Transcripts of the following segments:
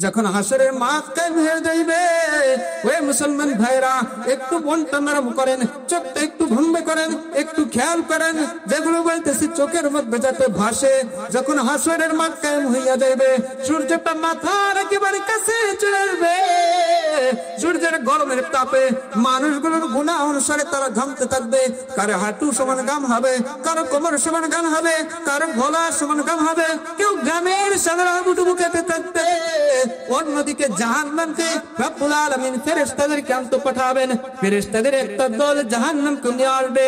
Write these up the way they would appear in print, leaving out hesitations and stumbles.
যখন হাসরের মাঠ কায়েম হয়ে যাইবে, ওই মুসলমান ভাইরা একটু মনটা নরম করেন, চোখটা একটু বন্ধ করেন, একটু খেয়াল করেন যেগুলো বলতেছি চোখের মধ্যে যাতে ভাসে। যখন হাসরের মাঠ কায়েম হইয়া যাইবে, সূর্যটা মাথার একেবারে কাছে চলে আসবে, সূর্যের গরমের তাপে মানুষগুলোর গুনাহ অনুসারে তারা ঘামতে থাকবে। কারো হাঁটু সমান ঘাম হবে, কারো কোমর সমান ঘাম হবে, কারো গলা সমান ঘাম হবে, কেউ ঘামের সাগরে হাবুডুবু খেতে থাকবে। অন্যদিকে জাহান্নামকে রব্বুল আলামিন ফেরেশতাদেরকে আনতে পাঠাবেন। ফেরেশতাদের একটা দল জাহান্নামকে নিয়ে আসবে,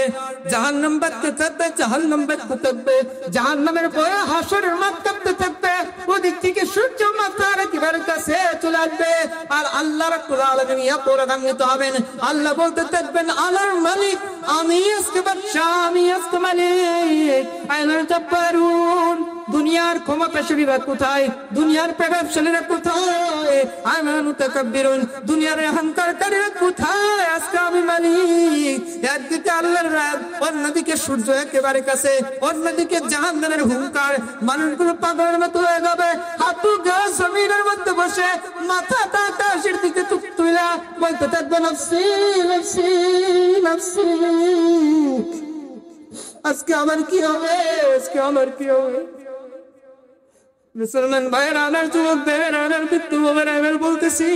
জাহান্নাম বাঁধতে থাকবে, জাহান্নাম বাঁধতে থাকবে, জাহান্নামের ভয়ে হাসরের মাঠ কাঁপতে থাকবে। ওদিক থেকে সূর্য মাথার একেবারে কাছে চলে আসবে, আর আল্লাহ রাব্বুল আলামিন এত রাগান্বিত হবেন, আল্লাহ বলতে থাকবেন, আল্লাহর মালিক আমি আজকে বাদশা, আমি আজকে মালিক, আইনাল জাব্বারুন, দুনিয়ার ক্ষমতাশালীরা কোথায়, দুনিয়ার প্রভাবশালীরা কোথায়, আইনাল মুতাকাব্বিরুন, দুনিয়ার অহংকারকারীরা কোথায়, আজকে আমি মালিক। একদিকে আল্লাহর রাগ, অন্যদিকে সূর্য একেবারে কাছে, অন্যদিকে জাহান্নামের হুঙ্কার। মানুষগুলো পাগলের মতো হয়ে যাবে, হাঁটু গা জমিনের মধ্যে বসে মাথাটা আকাশের দিকে তুলে বলতে থাকবে, নফসি নফসি নফসি, আজকে আমার কি হবে, আজকে আমার কি হবে। মুসলমান ভাইরা, আমার যুবক ভাইরা, আমার বৃদ্ধ ভাইরা, আমি বলতেছি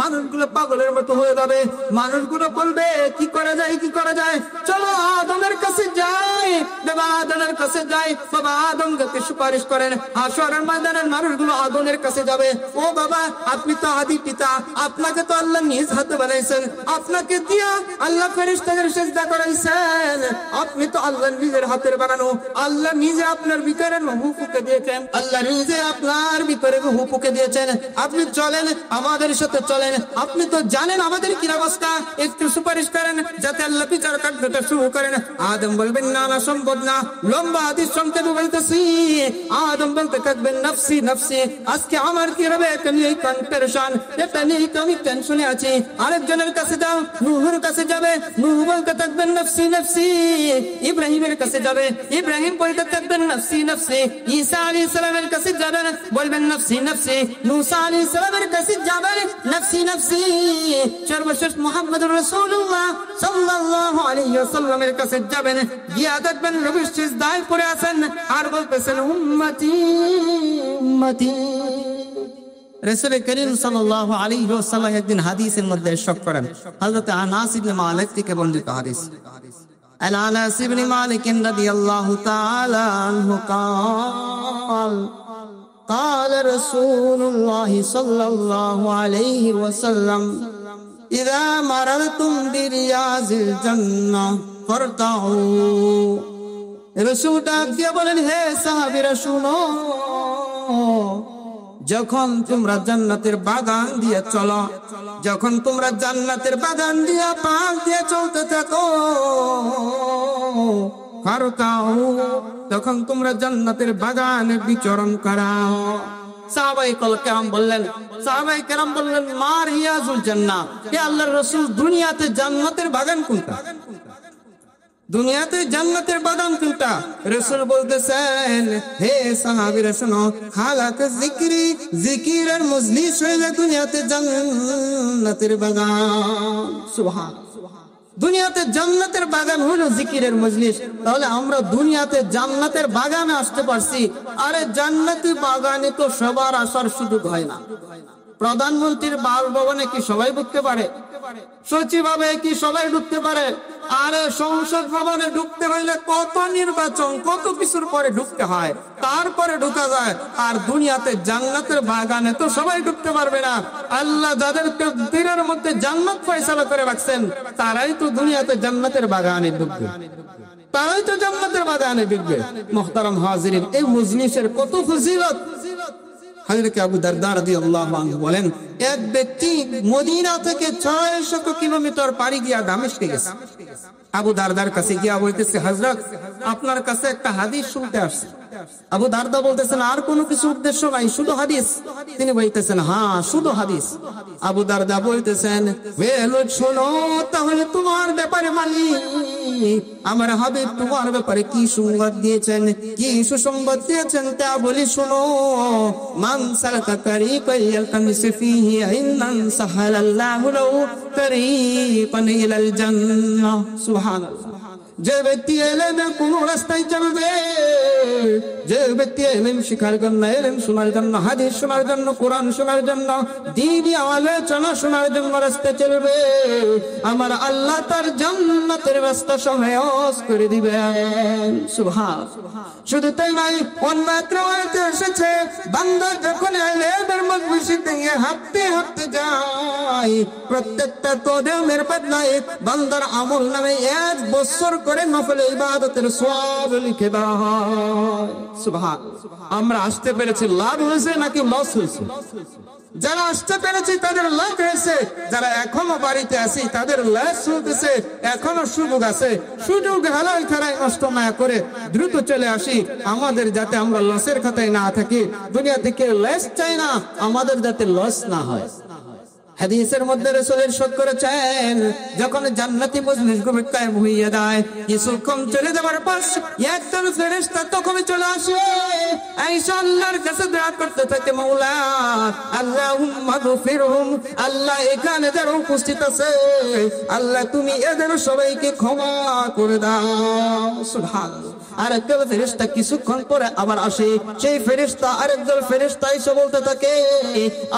মানুষগুলো পাগলের মতো হয়ে যাবে। মানুষগুলো বলবে কি করা যায়, কি করা যায়, চলো আদমের কাছে যাই, বাবা আদমের কাছে যাই, বাবা আদমকে সুপারিশ করেন। হাসরের ময়দানের মানুষগুলো আদমের কাছে যাবে, ও বাবা আপনি তো আদি পিতা, আপনাকে তো আল্লাহ নিজ হাতে বানাইছেন, আপনাকে দিয়া আল্লাহ ফেরেশতাদের সিজদা করাইছেন, আপনি তো আল্লাহ নিজের হাতের বানানো, আল্লাহ নিজে আপনার ভিতরে রূহ ফুঁকে দিয়েছেন, আল্লাহ নিজে আপনার ভিতরে রূহ ফুঁকে দিয়েছেন, আপনি চলেন আমাদের সাথে চলেন, আপনি তো জানেন আমাদের কি অবস্থা, একটু সুপারিশ করেন যাতে আল্লাহ বিচার কার্যটা শুরু করেন। আদম বলবেন না, না সম্ভব না, লম্বা হাদিস সংক্ষেপে বলতেছি, আদম বলতে থাকবেন নফসি নফসি, আজকে আমার কি হবে এটা নিয়ে কনফিউশন, এটা নিয়ে আমি টেনশনে আছি। আরেকজনের কাছে যাও, নূহের কাছে যাবে, নূহ বলতে থাকবেন নফসি নফসি, ইব্রাহিমের কাছে যাবে, ইব্রাহিম বলতে থাকবেন নফসি নফসি, ঈসা আলাইহিস সালামের কাছে যাবেন, বলবেন নফসি নফসি, মুসা আলাইহিস সালামের কাছে যাবেন নফসি নফসি, সর্বশেষ মুহাম্মদুর রাসূলুল্লাহ সাল্লাল্লাহু আলাইহি ওয়াসাল্লামের কাছে যাবেন, গিয়া দেখবেন নবী সিজদায় পড়ে আছেন আর বলতেছেন উম্মতি উম্মতি। রাসূল করিম সাল্লাল্লাহু আলাইহি ওয়াসাল্লাম একদিন হাদিসের মধ্যে ইরশাদ করেন, হযরত আনাস ইবনে মালিক থেকে বর্ণিত হাদিস, عن أنس بن مالك رضي الله تعالى عنه قال قال رسول الله صلى الله عليه وسلم إذا مررتم برياض الجنة فارتعوا। রাসূল ডাক দিয়ে বলেন, হে সাহাবীরা শুনো, যখন তোমরা জান্নাতের বাগান দিয়ে চলো, যখন তোমরা জান্নাতের বাগান দিয়ে পাশ দিয়ে চলতে থাকো, তখন তোমরা জান্নাতের বাগানে বিচরণ করাও। সাহাবায়ে কেরাম বললেন মা রিয়াজুল জান্নাহ, হে আল্লাহর রাসূল দুনিয়াতে জান্নাতের বাগান কোনটা, দুনিয়াতে জান্নাতের বাগান কোনটা? রাসূল বলতেছেন, হে সাহাবীরা শোনো, হালাক জিকিরি, জিকিরের মজলিস হইলে দুনিয়াতে জান্নাতের বাগান। সুবহানাল্লাহ, দুনিয়াতে জান্নাতের বাগান হলো জিকিরের মজলিস। তাহলে আমরা দুনিয়াতে জান্নাতের বাগানে আসতে পারছি, আরে জান্নাতি বাগানে তো সবার আসার সুযোগ হয় না। প্রধানমন্ত্রীর বাসভবনে কি সবাই ঢুকতে পারে? সচিবালয়ে কি সবাই ঢুকতে পারে? আরে সংসদ ভবনে ঢুকতে হইলে কত নির্বাচন, কত কিছুর পরে ঢুকতে হয়, তারপরে ঢুকা যায়। আর দুনিয়াতে জান্নাতের বাগানে তো সবাই ঢুকতে পারবে না। আল্লাহ যাদের তকদীরের মধ্যে জান্নাত ফয়সালা করে রাখছেন, তারাই তো দুনিয়াতে জান্নাতের বাগানে ঢুকবে, তারাই তো জান্নাতের বাগানে ঢুকবে। মুহতারাম হাজিরিন, এই মজলিসের কত ফজিলত। হযরত আবু দারদা রাদিয়াল্লাহু আনহু বলেন, এক ব্যক্তি মদিনা থেকে 600 কিলোমিটার পাড়ি গিয়া দামেস্কে গেছে। আবু দারদার কাছে গিয়া বলতেছে, হযরত আপনার কাছে একটা হাদিস শুনতে আসছে। আবু দারদা বলতেছেন আর কোনো কিছু উদ্দেশ্য নাই, শুধু হাদিস? তিনি বলতেছেন হ্যাঁ শুধু হাদিস। আবু দারদা বলতেছেন শোনো তাহলে তোমার ব্যাপারে মানি, আমার হাবিব তোমার ব্যাপারে কি সংবাদ দিয়েছেন, কি সুসংবাদ দিয়েছেন তা বলি শোনো। মান সালাকা তারিকান ইয়ালতামিসু ফীহি ইলমান সাহালাল্লাহু লাহু তারিকান ইলাল জান্নাহ। সুবহানাল্লাহ। যে ব্যক্তি এলেমের কোন রাস্তায় চলবে, যে ব্যক্তি এলেম শিখার জন্য, এলেম শোনার জন্য, হাদিস শোনার জন্য, কোরআন শোনার জন্য, দ্বীনি আলোচনা শোনার জন্য রাস্তায় চলবে, আমার আল্লাহ তার জান্নাতের রাস্তা সহজ করে দিবেন। সুবহানাল্লাহ। শুধু তাই নয়, অন্য এক রাওয়ায়াতে এসেছে বান্দা যখন এলেমের মজলিসে হাঁটতে হাঁটতে যায়, প্রত্যেকটা কদমের বদলায় বান্দার আমল নামে 1 বছর করে নফল ইবাদতের সওয়াব লিখে দেওয়া হয়। সুবহানাল্লাহ। আমরা আসতে পেরেছি, লাভ হয়েছে নাকি লস হয়েছে? যারা আসতে পেরেছি তাদের লাভ হয়েছে, যারা এখনো বাড়িতে আছি তাদের লস হতেছে। এখনো সুযোগ আছে, সুযোগ হালাল খারায় নষ্ট না করে দ্রুত চলে আসি, আমাদের যাতে আমরা লসের খাতায় না থাকি। দুনিয়া থেকে লস চাই না, আমাদের যাতে লস না হয়। হাদিসের মধ্যে রাসূল ইরশাদ করেছেন, যখন জান্নাতি মজলিস গুলো কায়েম হয়ে যায়, কিছুক্ষণ চলে যাওয়ার পর একজন ফেরেশতা তখন চলে আসে, আয়েশা আল্লাহর কাছে দোয়া করতে থাকে, মাওলা আল্লাহুম্মা গফিরহুম, আল্লাহ এখানে যারা উপস্থিত আছে আল্লাহ তুমি এদের সবাইকে ক্ষমা করে দাও। সুবহানাল্লাহ। আরেকজন ফেরেশতা কিছুক্ষণ পরে আবার আসে, সেই ফেরেশতা আরেকজন ফেরেশতা এসে বলতে থাকে,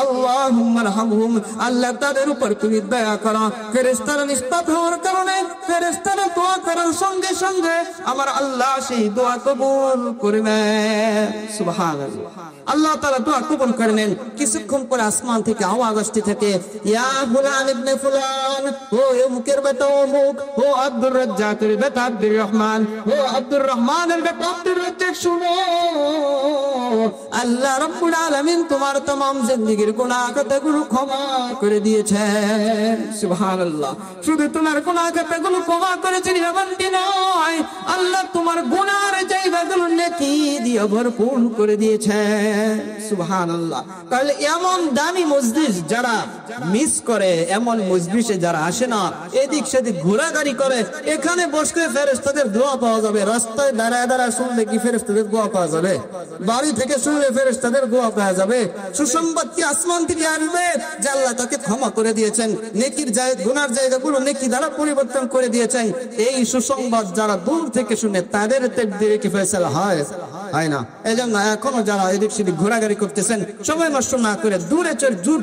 আল্লাহুম্মা আরহামহুম, আল্লাহ তাদের উপর তুমি দয়া করো। ফেরেশতারা নিষ্পাপ হওয়ার কারণে ফেরেশতারা দোয়া করার সঙ্গে সঙ্গে আমার আল্লাহ সেই দোয়া কবুল করে নেন। সুবহানাল্লাহ। আল্লাহ তাআলা দোয়া কবুল করে নেন। কিছুক্ষণ পরে আসমান থেকে আওয়াজ আসতে থাকে, ইয়া ফুলান ইবনে ফুলান, ও অমুকের বেটা অমুক, ও আব্দুর রাজ্জাকের বেটা আব্দুর রহমান, ও আব্দুর রহমানের বেটা আব্দুর রাজ্জাক, শুনো আল্লাহ রাব্বুল আলামিন তোমার तमाम জিন্দেগীর গুনাহ খাতাগুলো ক্ষমা করে দিয়েছেন। সুবহানাল্লাহ। শুধু তোমার গুনাহ খাতাগুলো ক্ষমা করেছেন এমনটি নয়, আল্লাহ তোমার গুনাহের জায়গাগুলো নেকি দিয়ে ভরপুর করে দিয়েছেন। সুবহানাল্লাহ। তাহলে এমন দামি মজলিস যারা মিস করে, এমন মজলিসে যারা আসে না, এদিক সেদিক ঘোরাঘুরি করে, এখানে বসলে ফেরেশতাদের দোয়া পাওয়া যাবে। রাস্তায় দাঁড়ায় দাঁড়ায় শুনলে কি ফেরেশতাদের দোয়া পাওয়া যাবে? বাড়ি থেকে শুনলে ফেরেশতাদের দোয়া পাওয়া যাবে? সুসংবাদ কি আসমান থেকে আসবে যে আল্লাহ তাকে ক্ষমা করে দিয়েছেন, নেকির জায়গা গুনার জায়গাগুলো নেকি দ্বারা পরিবর্তন করে দিয়েছেন? এই সুসংবাদ যারা দূর থেকে শুনে তাদের তাকদীরে কি ফয়সালা হয়? হয় না। এজন্য এখনো যারা এদিক সেদিক ঘোরাঘুরি করতেছেন, সময় নষ্ট না করে দূরে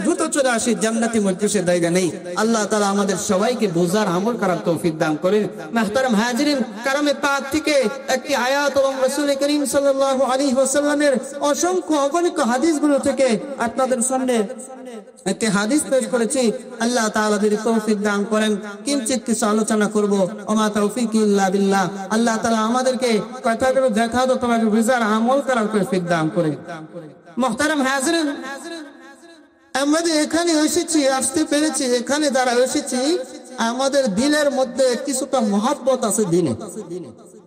দ্রুত চলে আসি, জান্নাতি মজলিসের জায়গা নেই। আল্লাহ তাআলা আমাদের সবাইকে বুঝার আমল করার তৌফিক দান করেন। মুহতারাম হাজিরিন, কারামে পাক থেকে একটি আয়াত এবং রাসূল করিম সাল্লাল্লাহু আলাইহি ওয়াসাল্লামের অসংখ্য অগণিত হাদিসগুলো থেকে আপনাদের সামনে একটি হাদিস পেশ করেছি। আল্লাহ তাআলা যদি তৌফিক দান করেন কিঞ্চিত কিছু আলোচনা করব। ওমা তৌফিক ইল্লা বিল্লাহ। আল্লাহ তাআলা আমাদেরকে কথাগুলো যথাযথ ভাবে বুঝার আমল করার তৌফিক দান করেন। মুহতারাম হাজিরিন, আমরা এখানে এসেছি, আসতে পেরেছি, এখানে যারা এসেছি আমাদের দিলের মধ্যে কিছুটা মহব্বত আছে, দিনে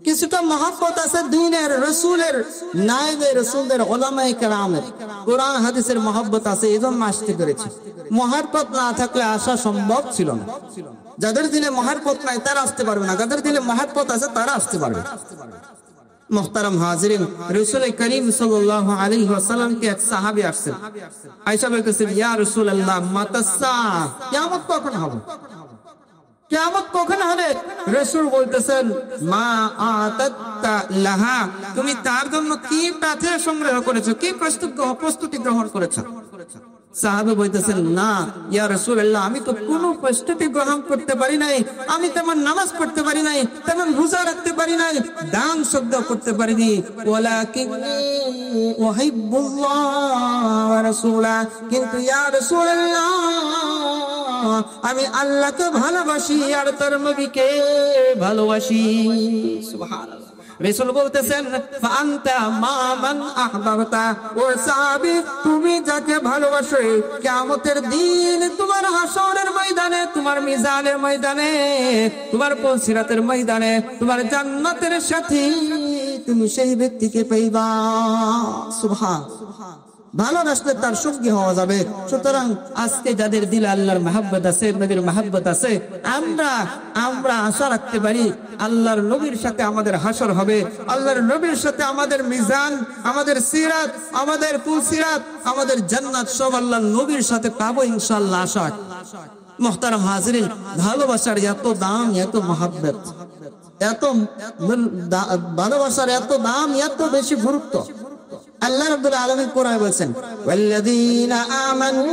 কিছুটা মহব্বত আছে, দিনের রাসূলের, নায়েবে রাসূলদের, উলামায়ে কেরামের, কোরআন হাদিসের মহব্বত আছে, এজন্য আসতে পেরেছি। মহব্বত না থাকলে আসা সম্ভব ছিল না। যাদের দিলে মহব্বত নাই তারা আসতে পারবে না, যাদের দিলে মহব্বত আছে তারা আসতে পারবে। মুহতারাম হাজিরিন, রাসূল করিম সাল্লাল্লাহু আলাইহি ওয়াসাল্লাম কে এক সাহাবী আসছেন। আয়েশা বলতেছেন, ইয়া রাসূলুল্লাহ মাতাসা, কিয়ামত কখন হবে? কিয়ামত কখন হবে? রাসূল বলতেছেন, মা আতাতা লাহা, তুমি তার জন্য কি প্রার্থনা সংগ্রহ করেছো, কি প্রস্তুতি গ্রহণ করেছো? সাহাবা বলতেছেন, না ইয়া রাসূলুল্লাহ, আমি তো কোনো প্রস্তুতি গ্রহণ করতে পারি নাই, আমি তেমন নামাজ পড়তে পারি নাই, তেমন রোজা রাখতে পারি নাই, দান সদ্দা করতে পারিনি। ওয়ালাকিন্নী উহিব্বুল্লাহ ওয়া রাসূলা, কিন্তু ইয়া রাসূলুল্লাহ আমি আল্লাহকে ভালোবাসি আর তার নবীকে ভালোবাসি। সুবহানাল্লাহ। রাসূল বলতেছেন ফাআনতা মা মান আহবাবতা, ও সাহাবী তুমি যাকে ভালোবাসো কিয়ামতের দিন তোমার হাসরের ময়দানে, তোমার মিজানের ময়দানে, তোমার পুলসিরাতের ময়দানে, তোমার জান্নাতের সাথী তুমি সেই ব্যক্তিকে পাইবা। সুবহান। ভালোবাসলে তার সঙ্গী হওয়া যাবে। সুতরাং আজকে যাদের দিলে আল্লাহর মহব্বত আছে, নবীর মহব্বত আছে, আমরা আশা রাখতে পারি আল্লাহর নবীর সাথে আমাদের হাসর হবে, আল্লাহর নবীর সাথে আমাদের মিজান, আমাদের সিরাত, আমাদের পুলসিরাত, আমাদের জান্নাত সব আল্লাহর নবীর সাথে পাবো ইনশাআল্লাহ। আশা। মুহতারাম হাজিরিন, ভালোবাসার এত দাম, এত মহব্বত, এত ভালোবাসার এত দাম, এত বেশি গুরুত্ব। আল্লাহ রাব্বুল আলামিন কোরআনে বলেছেন ওয়াল্লাযীনা আমানু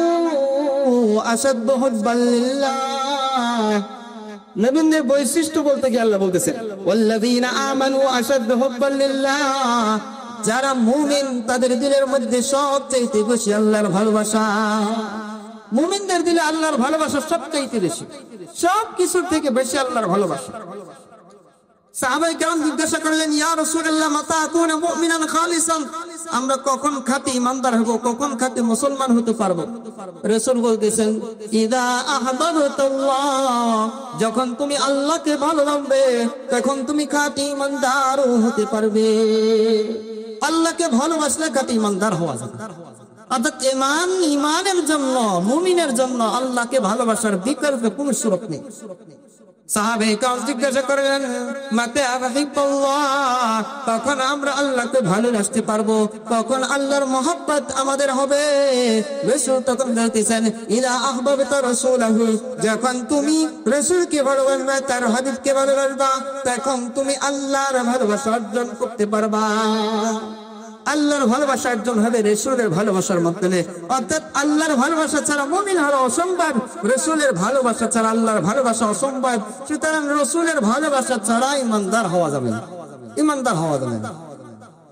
আশাদ্দু হুব্বান লিল্লাহ। নবীদের বৈশিষ্ট্য বলতে গিয়ে আল্লাহ বলতেছেন ওয়াল্লাযীনা আমানু আশাদ্দু হুব্বান লিল্লাহ, যারা মুমিন তাদের দিলের মধ্যে সবচেয়ে বেশি আল্লাহর ভালোবাসা। মুমিনদের দিলে আল্লাহর ভালোবাসা সবচেয়ে বেশি, সব কিছুর থেকে বেশি আল্লাহর ভালোবাসা। সাহাবায়ে কেরাম জিজ্ঞাসা করলেন ইয়া রাসূলুল্লাহ মাতা আকুনা মুমিনান খালিসান, আমরা কখন খাঁটি ইমানদার হব, কখন খাঁটি মুসলমান হতে পারবো? রাসূল বলতেছেন ইদা আহবাবতাল্লাহ, যখন তুমি আল্লাহকে ভালোবাসবে তখন তুমি খাঁটি ইমানদার হতে পারবে। আল্লাহকে ভালোবাসলে খাঁটি ইমানদার হওয়া যাবে। অর্থাৎ ইমানের জন্য, মুমিনের জন্য আল্লাহকে ভালোবাসার বিকল্প কোনো সুযোগ নেই। সাহাবায়ে কেরাম জিজ্ঞাসা করলেন মাতা আহবাবতাল্লাহ, তখন আমরা আল্লাহকে ভালোবাসতে পারবো, তখন আল্লাহর মহব্বত আমাদের হবে। রাসূল তখন বলতেছেন ইদা আহবাবতা রাসূলাহু, যখন তুমি রাসূলকে ভালোবাসবে, তার হাবিবকে ভালোবাসবা, তখন তুমি আল্লাহর ভালোবাসা অর্জন করতে পারবা। আল্লাহর ভালোবাসা অর্জন হবে রাসূলের ভালোবাসার মাধ্যমে। অর্থাৎ আল্লাহর ভালোবাসা ছাড়া মুমিন হওয়া অসম্ভব, রাসূলের ভালোবাসা ছাড়া আল্লাহর ভালোবাসা অসম্ভব। সুতরাং রাসূলের ভালোবাসা ছাড়া ইমানদার হওয়া যাবে না, ইমানদার হওয়া যাবে না।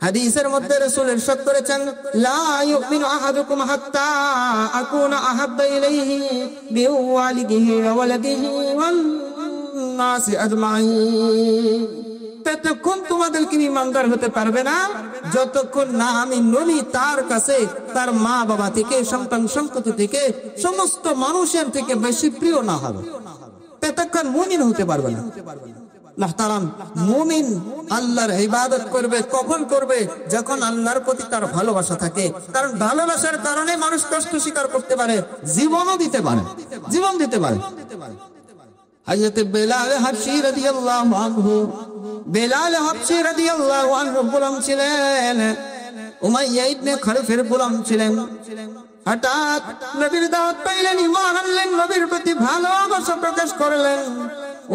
হাদিসের মধ্যে রাসূল ইরশাদ করেছেন লা ইউমিনু আহাদুকুম হাত্তা আকুনা আহাব্বা ইলাইহি বিওয়ালিদিহি ওয়া ওয়ালাদিহি ওয়ান নাসি আজমাইন। ততক্ষণ তোমাদেরকে ইমানদার হতে পারবে না যতক্ষণ না আমি নবী তার কাছে, তার মা বাবা থেকে, সন্তান সন্ততি থেকে, সমস্ত মানুষের থেকে বেশি প্রিয় না হবে, ততক্ষণ মুমিন হতে পারবে না। মুহতারাম, মুমিন আল্লাহর ইবাদত করবে কখন করবে? যখন আল্লাহর প্রতি তার ভালোবাসা থাকে। কারণ ভালোবাসার কারণে মানুষ কষ্ট স্বীকার করতে পারে, জীবনও দিতে পারে, জীবন দিতে পারে। হযরত বেলাল হাবশী রাদিয়াল্লাহু আনহু, বেলাল হাবশী রাদিয়াল্লাহু আনহু গোলাম ছিলেন, উমাইয়া ইবনে খালিফের গোলাম ছিলেন। হঠাৎ নবীর দাওয়াত পাইলেন, ঈমান আনলেন, নবীর প্রতি ভালোবাসা প্রকাশ করলেন।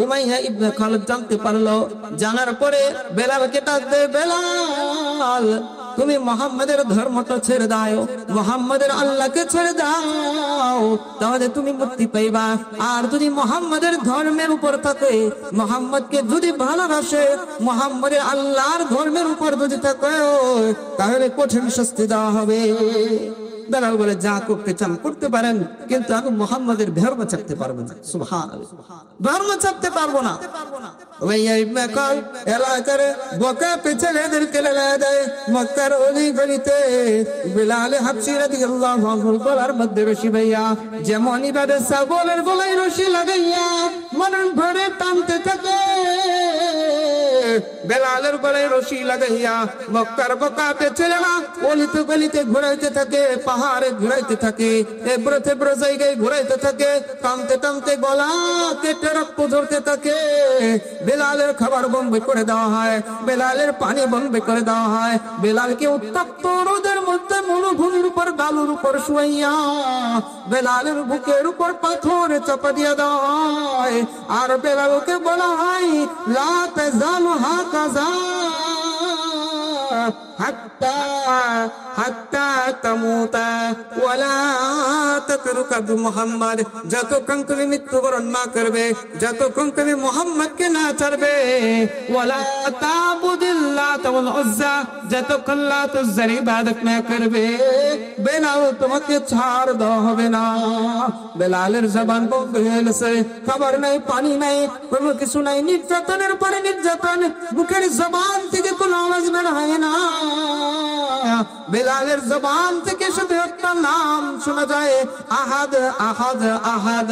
উমাইয়া ইবনে খালিদ জানতে পারলো, জানার পরে বেলালকে ডাক দেয়, বেলাল তুমি মুহাম্মাদের ধর্মটা ছেড়ে দাও, মুহাম্মাদের আল্লাহকে ছেড়ে দাও, তাহলে তুমি মুক্তি পাইবা। আর যদি মুহাম্মাদের ধর্মের উপর থাকে, মুহাম্মদকে যদি ভালোবাসে, মুহাম্মাদের আল্লাহর ধর্মের উপর যদি থাকে, তাহলে কঠিন শাস্তি দেওয়া হবে। বেলাল বলে যা করতে চান করতে পারেন, কিন্তু আমি মুহাম্মাদের ধর্ম ছাড়তে পারবো না। সুবহানাল্লাহ, ধর্ম ছাড়তে পারবো না। উমাইয়া ইবনে খালিদ এলাকার বোকা পেছনেদেরকে লেলা দেয়, মক্কার অলি গলিতে বেলাল হাবশী রাদিয়াল্লাহু আনহুর গলার মধ্যে রশি ভাইয়া, যেমন ইবাদত ছাগলের গলায় রশি লাগাইয়া মনের ভরে টানতে থাকে, বেলালের গলায় রশি লাগাইয়া মক্কার বোকা পেছনেরা অলিতে গলিতে ঘুরাইতে থাকে, পাহাড়ে ঘুরাইতে থাকে, এবড়ো থেবড়ো জায়গায় ঘুরাইতে থাকে, টানতে টানতে গলা কেটে রক্ত ঝরতে থাকে। বেলালের খাবার বন্ধ করে দেওয়া হয়, বেলালের পানি বন্ধ করে দেওয়া হয়, বেলালকে উত্তপ্ত রোদের মধ্যে মরুভূমির উপর বালুর উপর শুয়াইয়া বেলালের বুকের উপর পাথর চাপা দিয়ে দেওয়া হয়। আর বেলালকে বলা হয় লা তাজালু হাকাযা হাত্তা তামুতা ওয়ালা তাতরুকা মুহাম্মদ, যতক্ষণ তুমি মৃত্যুবরণ না করবে, যতক্ষণ তুমি মুহাম্মদকে না ছাড়বে, ওয়ালা তাবুদিল্লাহ ওয়াল উজ্জা, যতক্ষণ লাত উজ্জার ইবাদত না করবে, বেলাল তোমাকে ছাড় দেওয়া হবে না। বেলালের জবান বন্ধ হয়ে গেছে, খাবার নাই, পানি নাই, কোনো কিছু নাই, নির্যাতনের পরে নির্যাতন, মুখের জবান থেকে কোনো আওয়াজ বের হয় না। বেলালের জবান থেকে শুধু একটা নাম শোনা যায়, আহাদ আহাদ আহাদ।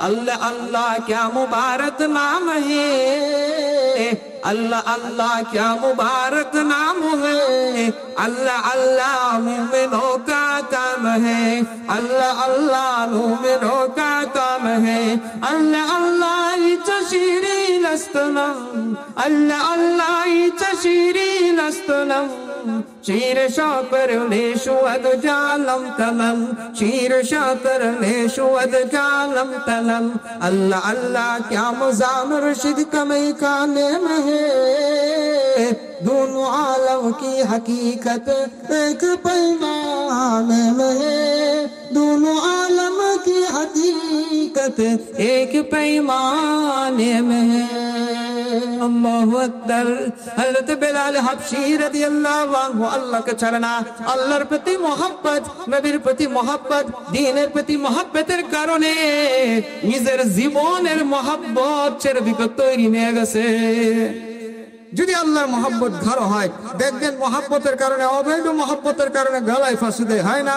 আল্লাহ আল্লাহ क्या मुबारक नाम है, अल्लाह अल्लाह क्या मुबारक नाम है, अल्लाह अल्लाह मोमिनों का काम है, अल्लाह अल्लाह मोमिनों का काम है, अल्लाह अल्लाह चशीरी लस्तनम, अल्लाह अल्लाह चशीरी लस्तनम, शीर शाकर लेशुअद जालम तलम, शीर शाकर लेशुअद जालम तलम। अल्लाह अल्लाह क्या मुजाम रुशिद कमई खाने में है, दोनों आलम की हकीकत एक पैमाने में है, दोनों आलम की हकीकत एक पैमाने में है। अल्लाहु अकबर। हजरत बेलाल हबशी রাদিয়াল্লাহু আনহু আল্লাহকে ছাড়ে না, আল্লাহর প্রতি মহব্বত, নবীর প্রতি মহব্বত, দ্বীনের প্রতি মহব্বতের কারণে নিজের জীবনের মহব্বত ছেড়ে দিতে তৈরি হয়ে গেছে। যদি আল্লাহর মহব্বত গাঢ় হয়, দেখবেন মহব্বতের কারণে, অবৈধ মহব্বতের কারণে গলায় ফাঁসি দেয়, হয় না?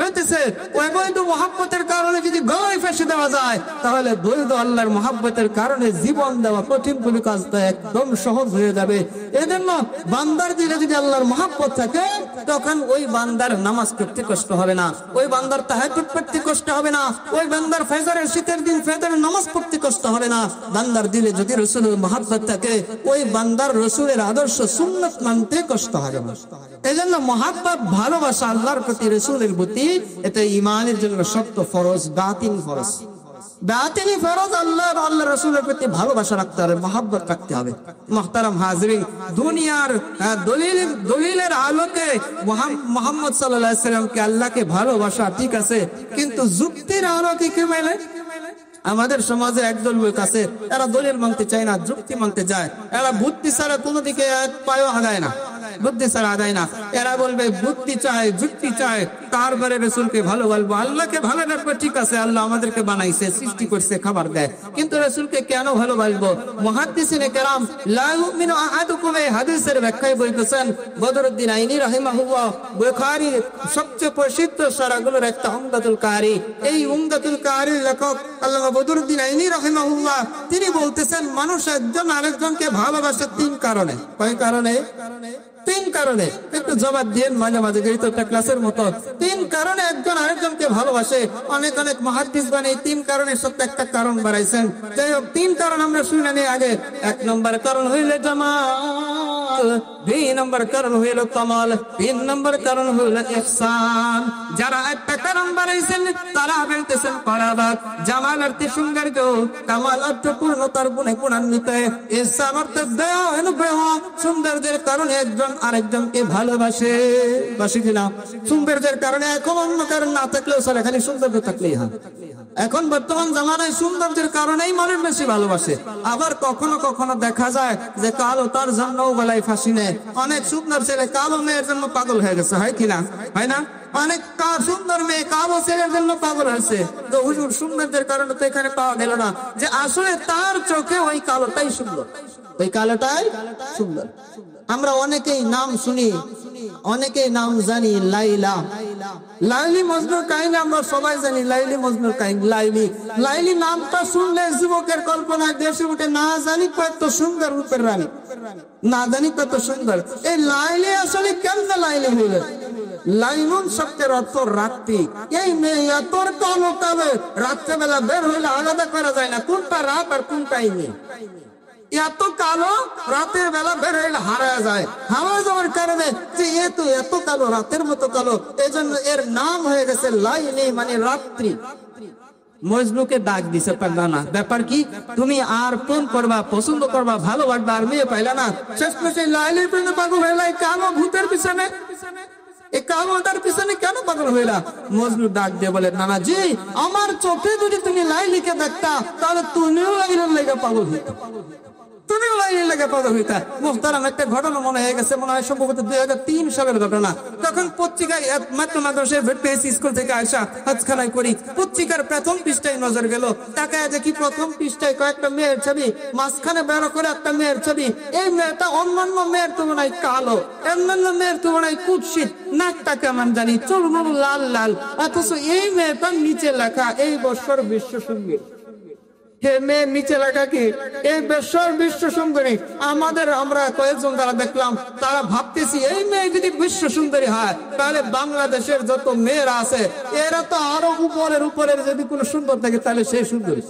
বলতেছে অবৈধ মহব্বতের কারণে যদি গলায় ফাঁসি দেওয়া যায়, তাহলে বৈধ আল্লাহর মহব্বতের কারণে জীবন দেওয়া কঠিন কোনো কাজটা একদম সহজ হয়ে যাবে। এজন্য বান্দার দিলে যদি আল্লাহর মহব্বত থাকে, তখন ওই বান্দার নামাজ পড়তে কষ্ট হবে না, ওই বান্দার তাহাজ্জুদ পড়তে কষ্ট হবে না, ওই বান্দার ফজরের শীতের দিন ফজরের নামাজ পড়তে কষ্ট হবে না। বান্দার দিলে যদি রাসূলের মহব্বত থাকে, ওই বান্দার রাসূলের আদর্শ সুন্নাত মানতে কষ্ট হবে না। এজন্য মহব্বত, ভালোবাসা আল্লাহর প্রতি, রাসূলের প্রতি, এটা ঈমানের জন্য শক্ত ফরজ, বাতিন ফরজ। বাতিনি ফরজ আল্লাহর আল্লাহর রাসূলের প্রতি ভালোবাসা রাখতে হবে, মহব্বত রাখতে হবে। মুহতারাম হাজিরিন, দুনিয়ার দলিলের আলোকে মুহাম্মদ সাল্লাল্লাহু আলাইহি সাল্লামকে, আল্লাহকে ভালোবাসা ঠিক আছে, কিন্তু যুক্তির আলোকে কি মেলে? আমাদের সমাজে একদল লোক আছে, এরা দলিল মানতে চায় না, যুক্তি মানতে যায়, এরা বুদ্ধি ছাড়া কোনো দিকে এক পায়ও আগায় না, বুদ্ধি ছাড়া আদায় না। এরা বলবে বুদ্ধি চায়, যুক্তি চায়, তারপরে রাসূলকে ভালো বলবো, আল্লাহকে ভালো রাখবো, ঠিক আছে, আল্লাহ আমাদেরকে বানাইছে, সৃষ্টি করছে, খাবার দেয়, কিন্তু রাসূলকে কেন ভালো বলবো? মুহাদ্দিসিনে কেরাম লা ইউমিনু আহাদুকুম, এই হাদিসের ব্যাখ্যায় বলতেছেন বদরুদ্দিন আইনি রাহিমাহুল্লাহ, বুখারী সবচেয়ে প্রসিদ্ধ সূরাগুলোর একটা উমদাতুল কারি, এই উমদাতুল কারির লেখক আল্লামা বদরুদ্দিন আইনি রাহিমাহুল্লাহ, তিনি বলতেছেন মানুষ একজন আরেকজনকে ভালোবাসে তিন কারণে। কয় কারণে? তিন কারণে। একটু জবাব দিয়ে মাঝে মাঝে যেহেতু একটা ক্লাসের মতো, তিন কারণে একজন আরেকজনকে ভালোবাসে। অনেক অনেক মুহাদ্দিসগণ এই তিন কারণের সত্যি একটা কারণ বাড়াইছেন। যাই হোক, তিন কারণ আমরা শুনে নিই আগে। এক নম্বর কারণ হইল জামাল, দুই নম্বর কারণ হইল কামাল, তিন নম্বর কারণ হইল ইহসান। যারা একটা কারণ বাড়াইছেন তারা বলতেছেন পরাবাত। জামাল অর্থে সৌন্দর্য, কামাল অর্থ পূর্ণতার গুণে গুণান্বিত, ইহসান অর্থে দয়া অনুগ্রহ। সৌন্দর্যের কারণে একজন আরেকজনকে ভালোবাসে, বাসে কিনা? সৌন্দর্যের কারণে, এখন অন্য কারণ না থাকলেও চলে, খালি সৌন্দর্য থাকলেই হয়। এখন বর্তমান জামানায় সৌন্দর্যের কারণেই মানুষ বেশি ভালোবাসে। আবার কখনো কখনো দেখা যায় যে কালো তার জন্য গলায় ফাঁসি নেয়। অনেক সুন্দর ছেলে কালো মেয়ের জন্য পাগল হয়ে গেছে, হয় কিনা? হয় না? অনেক সুন্দর মেয়ে কালো ছেলের জন্য পাগল হয়েছে। তো হুজুর সৌন্দর্যের কারণে তো এখানে পাওয়া গেল না যে আসলে তার চোখে ওই কালোটাই সুন্দর, ওই কালোটাই সুন্দর। আমরা অনেকেই নাম শুনি, অনেকেই নাম জানি, লাইলা, লাইলি মজনুর কাহিনী আমরা সবাই জানি। লাইলি মজনুর কাহিনী, লাইলি, লাইলি নামটা শুনলে যুবকের কল্পনায় দেশে উঠে না জানি কত সুন্দর রূপের রানী, না জানি কত সুন্দর। এই লাইলি আসলে কেমন লাইলি হইল? লাইলুন শব্দের অর্থ রাত্রি। এই মেয়ে এত কালো কালো, রাত্রেবেলা বের হইলে আলাদা করা যায় না কোনটা রাত আর কোনটা মেয়ে। এত কালো, রাতের বেলা বের হইলে হারা যায়। হারা যাওয়ার কারণে যে এত কালো, রাতের মতো কালো, এই জন্য এর নাম হয়ে গেছে লাইলি, মানে রাত্রি। মজনুকে ডাক দিছে পাগলানা, ব্যাপার কি? তুমি আর প্রেম করবা, পছন্দ করবা, ভালোবাসবা, আর মেয়ে পাইলা না। শেষ মেশে লাইলির প্রেমে পাগল হয়ে কালো ভূতের পিছনে। এই কালোটার পিছনে কেন পাগল হইলা? মজনু ডাক দিয়ে বলে, নানাজি, আমার চোখে যদি তুমি লাইলিকে দেখতা তাহলে তুমিও লাইলের লেগে পাগল হইতা, তুমিও লাইলের লেগে পাগল হইতা। মুহতারাম, একটা ঘটনা মনে হয়ে গেছে, মনে হয় সম্ভবত 2003 সালের ঘটনা। তখন পত্রিকায় মাত্র মাদ্রাসায় ভর্তি হয়েছি, স্কুল থেকে আসা হাজখানায় করি, পত্রিকার প্রথম পৃষ্ঠায় নজর গেল। তাকায় দেখি প্রথম পৃষ্ঠায় কয়েকটা মেয়ের ছবি, মাঝখানে বেরো করে একটা মেয়ের ছবি। এই মেয়েটা অন্যান্য মেয়ের তুলনায় কালো, অন্যান্য মেয়ের তুলনায় কুৎসিত, নাকটা কেমন জানি, চুলগুলো লাল লাল, অথচ এই মেয়েটার নিচে লেখা এই বছর বিশ্ব সঙ্গীত। মেয়ের নিচে লেখা কি? এই বিশ্ব সুন্দরী। আমরা কয়েকজন যারা দেখলাম তারা ভাবতেছি, এই মেয়ে যদি বিশ্ব সুন্দরী হয় তাহলে বাংলাদেশের যত মেয়েরা আছে এরা তো আরো উপরের যদি কোনো সুন্দর থাকে তাহলে সেই সুন্দরী।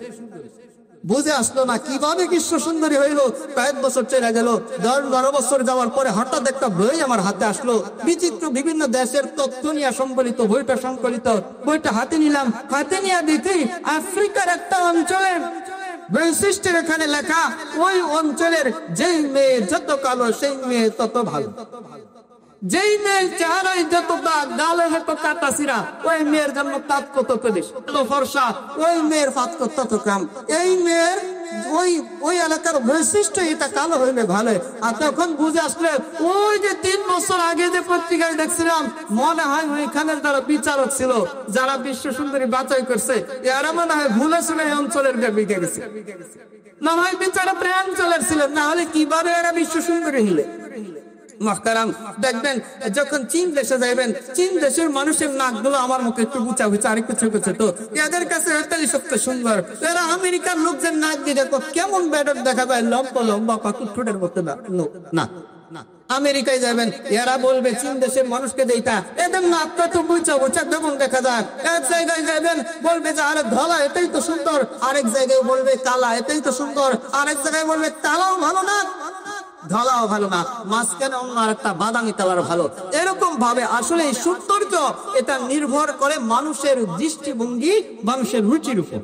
বুঝে আসলো না কিভাবে বিশ্ব সুন্দরী হইলো। কয়েক বছর চলে গেল, 10-12 বছর যাওয়ার পরে হঠাৎ একটা বই আমার হাতে আসলো, বিচিত্র বিভিন্ন দেশের তথ্য নিয়ে সংকলিত বইটা সংকলিত। বইটা হাতে নিলাম, হাতে নিয়ে দেখি আফ্রিকার একটা অঞ্চলের বৈশিষ্ট্যের এখানে লেখা, ওই অঞ্চলের যেই মেয়ে যত কালো সেই মেয়ে তত ভালো, যেই মেয়ের চেহারায় যত দাগ, গালে যত কাটা ছিঁড়া, ওই মেয়ের জন্য তাপ কত বেশি, তত ফর্সা, ওই মেয়ের ফাত তত কম। এই মেয়ের ওই এলাকার বৈশিষ্ট্য, এটা কালো হইলে ভালো। আর তখন বুঝে আসলে ওই যে 3 বছর আগে যে পত্রিকায় দেখছিলাম, মনে হয় ওইখানের যারা বিচারক ছিল, যারা বিশ্ব সুন্দরী বাছাই করছে, এরা মনে হয় ভুলে শুনে এই অঞ্চলের বিকে গেছে, না হয় বিচারক অঞ্চলের ছিলেন, না হলে কিভাবে এরা বিশ্ব সুন্দরী হলে। মুহতারাম, দেখবেন যখন চীন দেশে যাইবেন, চীন দেশের মানুষের নাকগুলো আমার মুখে একটু গুছা গুছা আর একটু ছোট ছোট, এদের কাছে এটাই সবচেয়ে সুন্দর। এরা আমেরিকার লোকদের নাক দিয়ে দেখো কেমন বেডর দেখা যায়, লম্বা লম্বা পাকুর ঠোঁটের মতো না। আমেরিকায় যাবেন, এরা বলবে চীন দেশের মানুষকে দেইতা, এদের নাকটা তো বুঝা বুঝা কেমন দেখা যায়। এক জায়গায় যাবেন, বলবে যে আরে ধলা এটাই তো সুন্দর, আরেক জায়গায় বলবে কালা এটাই তো সুন্দর, আরেক জায়গায় বলবে কালাও ভালো না, ধলাও ভালো না, মাঝখানে অন্য আরেকটা বাদামি কালার ভালো। এরকম ভাবে আসলে এই সৌন্দর্য এটা নির্ভর করে মানুষের দৃষ্টিভঙ্গি, মানুষের রুচির উপর।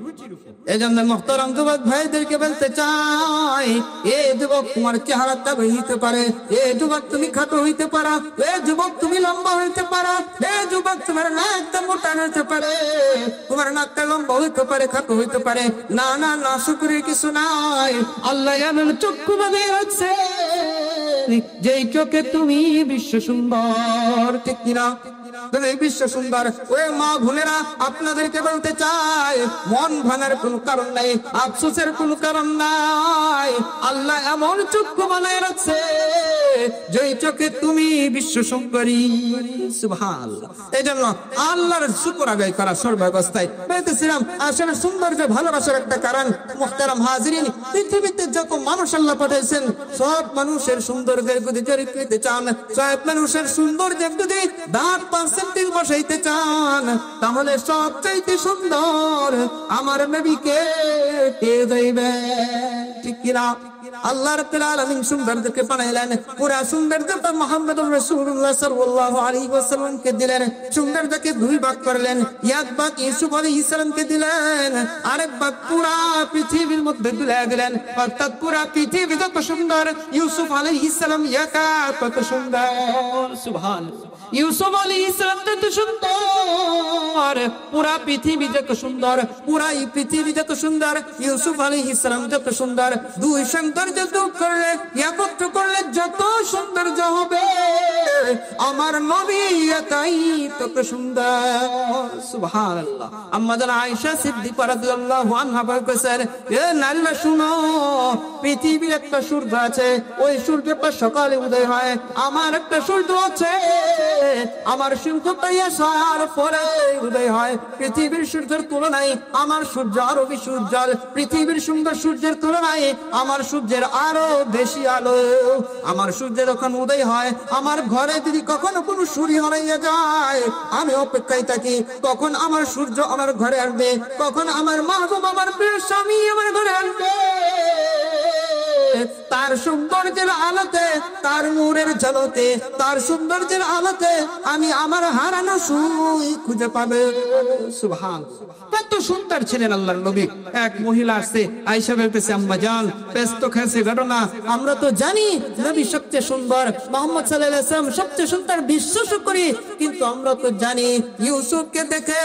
এই জন্য মুহতারাম যুবক ভাইদেরকে বলতে চাই, এ যুবক তোমার চেহারাটা হইতে পারে, এ যুবক তুমি খাটো হইতে পারা, এ যুবক তুমি লম্বা হইতে পারা, এ যুবক তোমার নাকটা মোটা হইতে পারে, তোমার নাকটা লম্বা হইতে পারে, খাটো হইতে পারে, না না না, শুকরির কিছু নাই। আল্লাহ এমন চক্ষু বানিয়ে রাখছে যেই চোখে তুমি বিশ্ব সুন্দর, ঠিক কিনা? বিশ্ব সুন্দর। ওই মা বোনেরা, আপনাদেরকে বলতে চাই, মন ভাঙার কোন কারণ নাই, আফসোসের কোন কারণ নাই। আল্লাহ এমন চক্ষু বানায় রাখছে যেই চোখে তুমি বিশ্ব সুন্দরী। সুবহানাল্লাহ। এই জন্য আল্লাহর শুকর আদায় করা সর্বাবস্থায়। বলতেছিলাম আসলে সৌন্দর্য ভালোবাসার একটা কারণ। মুহতারাম হাজিরিন, পৃথিবীতে যত মানুষ আল্লাহ পাঠাইছেন, সব মানুষের সৌন্দর্যের যদি চরিত্র পেতে চান, সব মানুষের সৌন্দর্যের যদি 10% বসাইতে চান, তাহলে সবচাইতে সুন্দর আমার নবীকে কে যাইবে, ঠিক কিনা? আল্লাহ রাব্বুল আলামিন সৌন্দর্যকে বানাইলেন, পুরা সৌন্দর্যটা মুহাম্মদুর রাসূলুল্লাহ সাল্লাল্লাহু আলাইহি ওয়াসাল্লামকে দিলেন। সৌন্দর্যকে 2 ভাগ করলেন, এক ভাগ ইউসুফ আলাইহিস সালামকে দিলেন, আরেক ভাগ পুরা পৃথিবীর মধ্যে দিলেন। অর্থাৎ পুরা পৃথিবী যত সুন্দর, ইউসুফ আলাইহিস সালাম একা তত সুন্দর। সুবহানাল্লাহ। ইউসুফ আলাইহিস সালাম যত সুন্দর, পুরা পৃথিবী যত সুন্দর, পুরা পৃথিবী যত সুন্দর, ইউসুফ আলাইহিস সালাম যত সুন্দর। 2 সৌন্দর্য যোগ করলে, একত্র করলে যত সৌন্দর্য হবে, আমার নবী একাই তত সুন্দর। সুবহানাল্লাহ। আম্মা জান আয়েশা সিদ্দিকা রাদিয়াল্লাহু আনহা বলেছেন, এ নারীরা শুনো, পৃথিবীর একটা সূর্য আছে, ওই সূর্যটা সকালে উদয় হয়। আমার একটা সূর্য আছে, আমার সূর্যটা আসার পরে উদয় হয়। পৃথিবীর সূর্যের তুলনায় আমার সূর্য আরো বেশি উজ্জ্বল, পৃথিবীর সুন্দর সূর্যের তুলনায় আমার সূর্যের আরো বেশি আলো। আমার সূর্য যখন উদয় হয়, আমার ঘরে যদি কখনো কোনো সূর্য হারাইয়া যায়, আমি অপেক্ষায় থাকি কখন আমার সূর্য আমার ঘরে আসবে, কখন আমার মাহবুব, আমার প্রিয় স্বামী আমার ঘরে আসবে। তার সৌন্দর্যের আলোতে, তার নূরের ঝলকে, তার সৌন্দর্যের আলোতে আমি আমার হারানো সুই খুঁজে পাবে। সুবহানাল্লাহ। কত সুন্দর ছিলেন আল্লাহর নবী। এক মহিলা আসছে, আয়েশা বলতেছে, আম্মা জান, ব্যস্ত খেয়েছে ঘটনা। আমরা তো জানি নবী সবচেয়ে সুন্দর, মুহাম্মদ সাল্লাল্লাহু আলাইহি ওয়াসাল্লাম সবচেয়ে সুন্দর, বিশ্বাস করি, কিন্তু আমরা তো জানি ইউসুফকে দেখে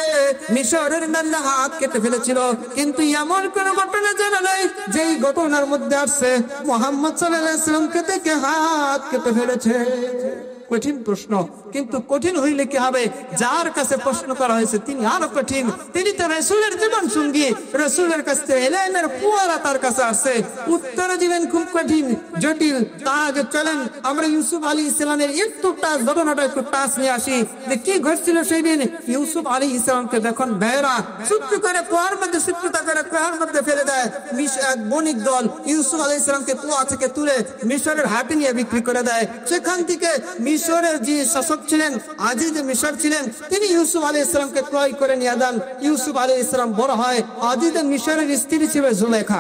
মিশরের নারীরা হাত কেটে ফেলেছিল, কিন্তু এমন কোন ঘটনা জানা নাই যেই ঘটনার মধ্যে আসছে মুহাম্মদ সাল্লাল্লাহু আলাইহি ওয়াসাল্লামকে দেখে হাত কেটে ফেলেছে। কঠিন প্রশ্ন, কিন্তু কঠিন হইলে কি হবে, যার কাছে প্রশ্ন করা হয়েছে তিনি আরো কঠিন। তিনি তো রাসূলের জীবন সঙ্গী, রাসূলের কাছে এলেমের ফুয়ারা তার কাছে আসছে, উত্তর দিবেন খুব কঠিন, জটিল। তার আগে চলেন আমরা ইউসুফ আলাইহিস সালামের একটু টাচ, ঘটনাটা একটু টাচ নিয়ে আসি যে কি ঘটছিল সেই দিন। ইউসুফ আলাইহিস সালামকে যখন বেরা সূত্র করে কুয়ার মধ্যে, সূত্রতা করে কুয়ার মধ্যে ফেলে দেয়, এক বণিক দল ইউসুফ আলাইহিস সালামকে কুয়া থেকে তুলে মিশরের হাটে নিয়ে বিক্রি করে দেয়। সেখান থেকে মিশরের যে শাসক ছিলেন, আজিজ মিশর ছিলেন, তিনি ইউসুফ আলাইহিস সালামকে ক্রয় করে নিয়ে দেন। ইউসুফ আলাইহিস সালাম বড় হয়, আজিজ মিশরের স্ত্রী ছিল জুলেখা।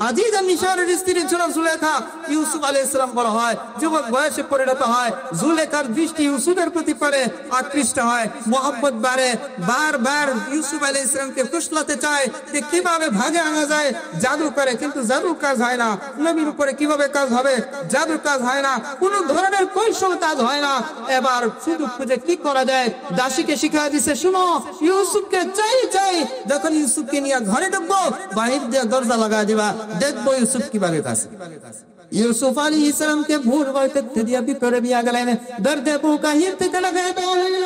আজিজ মিশরের স্ত্রী ছিল জুলেখা। ইউসুফ আলাইহিস সালাম বড় হয়, যুবক বয়সে পরিণত হয়। জুলেখার দৃষ্টি ইউসুফের প্রতি পড়ে, আকৃষ্ট হয়, মোহাম্মত বাড়ে। বারবার ইউসুফ আলাইহিস সালামকে ফুসলাতে চায় যে কিভাবে ভাগে আনা যায়, জাদু করে, কিন্তু জাদু কাজ হয় না। নবীর উপরে কিভাবে কাজ হবে, জাদু কাজ হয় না, কোন ধরনের কৌশল কাজ হয় না। এবার শুধু খুঁজে কি করা যায়, দাসীকে শিখা দিছে, শুনো ইউসুফকে চাই চাই, যখন ইউসুফকে নিয়ে ঘরে ঢুকবো বাহির দিয়ে দরজা লাগা দিবা, দেখবো ইউসুফ কিভাবে কাছে। ইউসুফ আলাইহিস সালামকে ভোর বইতে দিয়া ভিতরে বিয়া গেলেন, দরজা পোকা হিরতে লাগা হইল।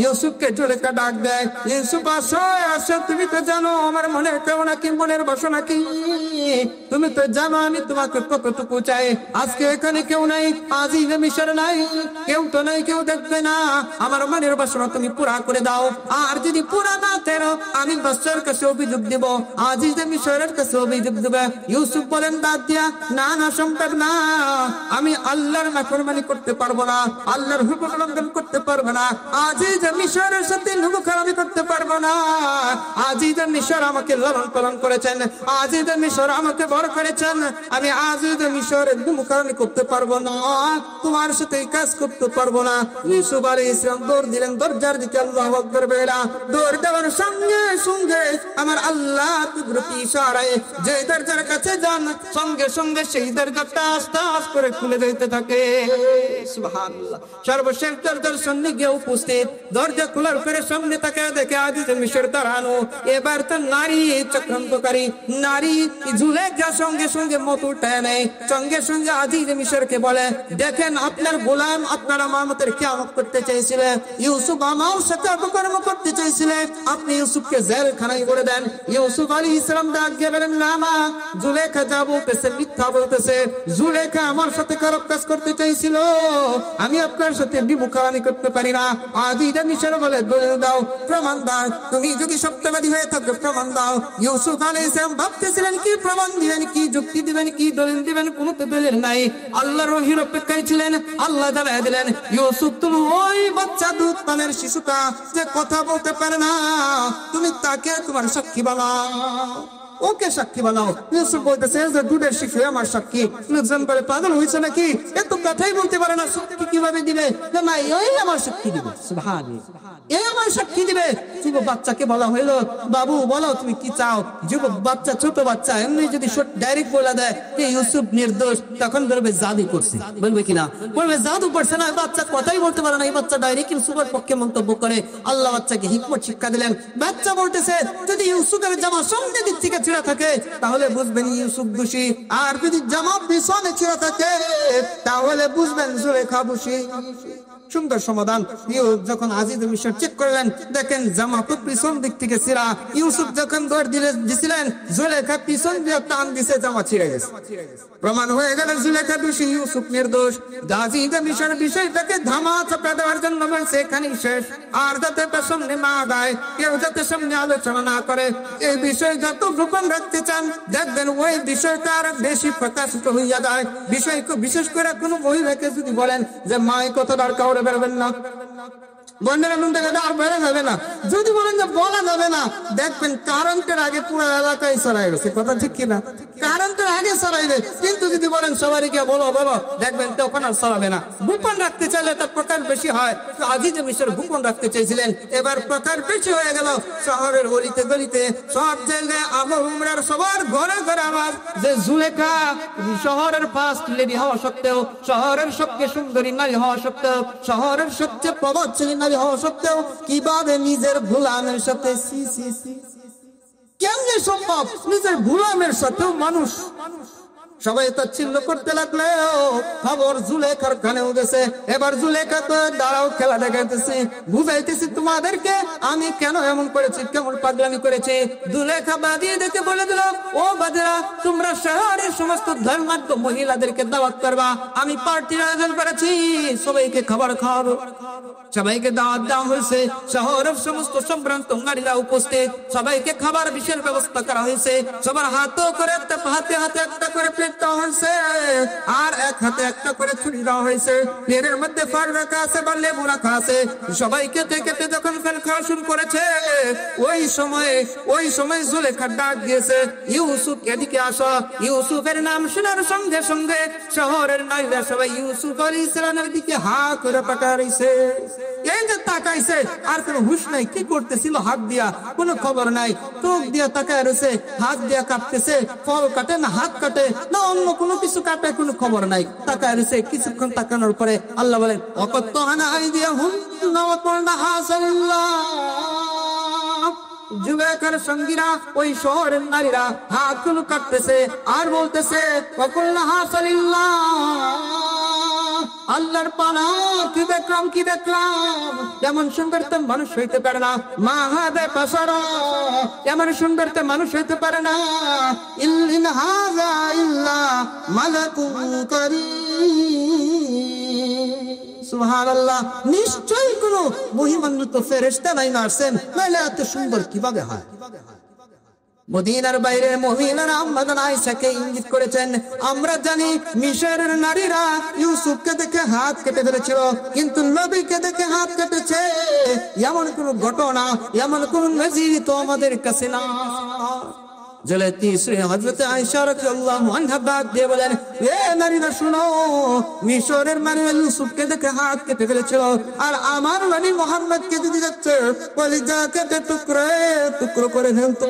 ইউসুফকে জুলেখা ডাক দেয়, ইউসুফ আসো আসো, তুমি তো জানো আমার মনের কেউ নাকি, মনের বাসনা কি, তুমি তো জানো আমি তোমাকে কতটুকু চাই। আজকে এখানে কেউ নাই, আজিজ মিশর নাই, কেউ তো নাই, কেউ দেখবে না, আমার মনের বাসনা তুমি পুরা করে দাও। আর যদি পুরা না তেরো, আমি বাদশার কাছে অভিযোগ দেব, আজিজ মিশরের কাছে অভিযোগ দেবে। ইউসুফ বলেন দাঁত দিয়া, না না সম্ভব না, আমি আল্লাহর নাফরমানি করতে পারবো না, আল্লাহর হুকুম লঙ্ঘন করতে পারবো না, আজিজ মিশরের সাথে মুখারামি করতে পারবো না। আজিজ মিশর আমাকে লালন পালন করেছেন, আজিজ মিশর আমাকে বড় করেছেন, আমি আজিজ মিশরের মুখারামি করতে পারবো না, তোমার সাথে কাজ করতে পারবো না। ইউসুফ আলাইহিস সালাম দৌড় দিলেন দরজার দিকে, আল্লাহু আকবার বলে দৌড় দেওয়ার সঙ্গে সঙ্গে আমার আল্লাহ কুদরতি ইশারায় যে দরজার কাছে যান, সঙ্গে সঙ্গে সেই দরজাটা আস্তে আস্তে করে খুলে যেতে থাকে। সুবহানাল্লাহ। সর্বশেষ দরজার সামনে গিয়ে উপস্থিত, দরজা খোলার পরে সামনে তাকে দেখে আজিজ মিশর দাঁড়ানো। এবার তো নারী চক্রান্তকারী, নারী জুলেখা সঙ্গে সঙ্গে মতো টেনে, সঙ্গে সঙ্গে আজিজ মিশরকে বলে, দেখেন আপনার গোলাম আপনার আমানতের কিয়ামত করতে চাইছিলেন, ইউসুফ আমার সাথে অপকর্ম করতে চাইছিলেন, আপনি ইউসুফকে জেলখানায় করে দেন। ইউসুফ আলাইহিস সালাম ডাক দিয়ে বলেন, না না, জুলেখা যা বলতেছে মিথ্যা বলতেছে, জুলেখা আমার সাথে খারাপ কাজ করতে চাইছিল, আমি আপনার সাথে বিমুখারামি করতে পারি না। আজিজ মিশর বলে, দলিল দাও, প্রমাণ দাও, তুমি যদি সত্যবাদী হয়ে থাকো প্রমাণ দাও। ইউসুফ আলাইহিস সালাম ভাবতেছিলেন কি প্রমাণ দিবেন, কি যুক্তি দিবেন, কি দলিল দিবেন, কোনো তো দলিল নাই। আল্লাহর ওহীর অপেক্ষায় ছিলেন, আল্লাহ জানায় দিলেন, ইউসুফ তুমি ওই বাচ্চা দুধ পানের শিশুটা যে কথা বলতে পারে না, তুমি তাকে তোমার সাক্ষী বানাও, ওকে সাক্ষী বানাও। ইউসুফ বলতেছে যে দুধের শিশু আমার সাক্ষী। লোকজন বলে পাগল হয়েছে নাকি, এত কথাই বলতে পারে না, সাক্ষী কিভাবে দিবে? না এই আমার সাক্ষী দিবে, সুবহানাল্লাহ, এই আমার সাক্ষী দিবে। যুবক বাচ্চাকে বলা হইলো, বাবু বলো তুমি কি চাও। যুবক বাচ্চা, ছোট বাচ্চা, এমনি যদি ডাইরেক্ট বলে দেয় যে ইউসুফ নির্দোষ, তখন বলবে জাদু করছে, বলবে কিনা, বলবে জাদু করছে না। বাচ্চা কথাই বলতে পারে না, এই বাচ্চা ডাইরেক্ট ইউসুফের পক্ষে মন্তব্য করে। আল্লাহ বাচ্চাকে হিকমত শিক্ষা দিলেন। বাচ্চা বলতেছে যদি ইউসুফের জামা সামনের দিক থেকে ছিঁড়া থাকে তাহলে বুঝবেন ইউসুফ দোষী, আর যদি জামা পিছনে ছিঁড়া থাকে তাহলে বুঝবেন জুলেখা দোষী। সুন্দর সমাধান। যখন আজিজ মিশর চেক করলেন, দেখেন জামা তো পিছন দিক থেকে ছিঁড়া। ইউসুফ যখন দৌড় দিছিলেন, জুলেখা পিছন দিয়ে টান দিছে, জামা ছিঁড়ে গেছে। প্রমাণ হয়ে গেল জুলেখা দোষী, ইউসুফ নির্দোষ। আজিজ মিশর বিষয়টাকে ধামা চাপা দেওয়ার জন্য বলছে এখানেই শেষ, আর যাতে সামনে না গায়, কেউ যাতে সামনে আলোচনা না করে, এই বিষয় যত গোপন রাখতে চান দেখবেন ওই বিষয়টা আর বেশি প্রকাশিত হইয়া যায়। বিষয় বিশেষ করে কোনো মহিলাকে যদি বলেন যে মা এই কথাটা আর কাউরে বেরোবেন না, বন্যার আগুন থেকে আর বেড়ে যাবে না। যদি বলেন যে বলা যাবে না, দেখবেন কারেন্টের আগে পুরো এলাকায় ছড়াই গেছে। কথা ঠিক কিনা? কারেন্টের আগে ছড়াইবে। কিন্তু যদি বলেন সবাইকে বলো বলো, দেখবেন তখন আর ছড়াবে না। গোপন রাখতে চাইলে তার প্রকার বেশি হয়। তো আজিজে মিশর গোপন রাখতে চাইছিলেন, এবার প্রকার বেশি হয়ে গেল। শহরের গলিতে গলিতে সব জায়গায় আবু হুমরার সবার ঘরে ঘরে আওয়াজ যে জুলেখা শহরের ফার্স্ট লেডি হওয়া সত্ত্বেও, শহরের সবচেয়ে সুন্দরী নারী হওয়া সত্ত্বেও, শহরের সবচেয়ে প্রভাবশালী নারী হওয়া সত্ত্বেও কিভাবে নিজের গোলামের সাথে কেমনে সম্ভব? নিজের গোলামের সাথেও মানুষ। সবাই তাচ্ছিল্য করতে লাগলো। খবর জুলেখার কানেও গেছে। এবার জুলেখা তো দাঁড়াও, খেলা দেখাইতেছি, বুঝাইতেছি তোমাদেরকে আমি কেন এমন করেছি, কেমন পাগলামি করেছি। জুলেখা বাদিয়ে দেখে বলে দিল, ও বাদিরা, তোমরা শহরের সমস্ত ধর্মাঢ্য মহিলাদেরকে দাওয়াত করবা। আমি পার্টির আয়োজন করেছি, সবাইকে খাবার খাওয়াবো। সবাইকে দাওয়াত দেওয়া হয়েছে। শহরের সমস্ত সম্ভ্রান্ত নারীরা উপস্থিত। সবাইকে খাবার বিশেষ ব্যবস্থা করা হয়েছে। সবার হাতে করে হাতে হাতে একটা করে প্লেট দেওয়া হয়েছে, আর এক হাতে একটা করে ছুরি দেওয়া হয়েছে। প্লেটের মধ্যে ফল রাখা আছে বা লেবু রাখা আছে। সবাই কেটে কেটে যখন ফল খাওয়া শুরু করেছে, ওই সময় জুলেখা ডাক দিয়েছে, ইউসুফ এদিকে আসো। ইউসুফের নাম শোনার সঙ্গে সঙ্গে শহরের নারীরা সবাই ইউসুফ আলাইহিস সালামের দিকে হা করে তাকাইছে। এই যে তাকাইছে, আর কোনো হুঁশ নাই, কি করতেছিল হাত দিয়া কোনো খবর নাই। চোখ দিয়া তাকায় রয়েছে, হাত দিয়া কাটতেছে। ফল কাটে না হাত কাটে না অন্য কোনো কিছু কাটে, কোনো খবর নাই। তাকায় রয়েছে। কিছুক্ষণ তাকানোর পরে আল্লাহ বলেন, অকত্তহানা আইদিয়াহুম নাওয়াতনা হাসাল্লাহ। যুবকের সঙ্গীরা, ওই শহরের নারীরা হাতগুলো কাটতেছে আর বলতেছে, ওয়াকুল্লা হাসালিল্লাহ, আল্লাহর পানা, কি দেখলাম কি দেখলাম, এমন সুন্দর তো মানুষ হইতে পারে না। মা হাদা বাসারা, এমন সুন্দর তো মানুষ হইতে পারে না। ইন হাযা ইল্লা মালাকুন কারীম। সুবহানাল্লাহ, নিশ্চয়ই কোন মহিমান্বিত ফেরেশতা নাই আসেন, নাইলে এত সুন্দর কিভাবে হয়? মদিনার বাইরের মহিলারা আম্মাজান আয়েশাকে ইঙ্গিত করেছেন, আমরা জানি মিশরের নারীরা ইউসুফকে দেখে হাত কেটে ফেলেছিল, কিন্তু নবীকে দেখে হাত কেটেছে এমন কোন ঘটনা, এমন কোন নজির তো আমাদের কাছে না। জলেতি শ্রী হযরত আয়েশা রাদিয়াল্লাহু আনহা ডাক দিয়ে বলেন, এ নারীরা শুনো, মিশরের নারীরা ইউসুফকে দেখে হাত কেটে ফেলেছিল, আর আমার নবী মুহাম্মদকে যদি দেখছে কলিজা কেটে টুকরো টুকরো করে ফেলতো।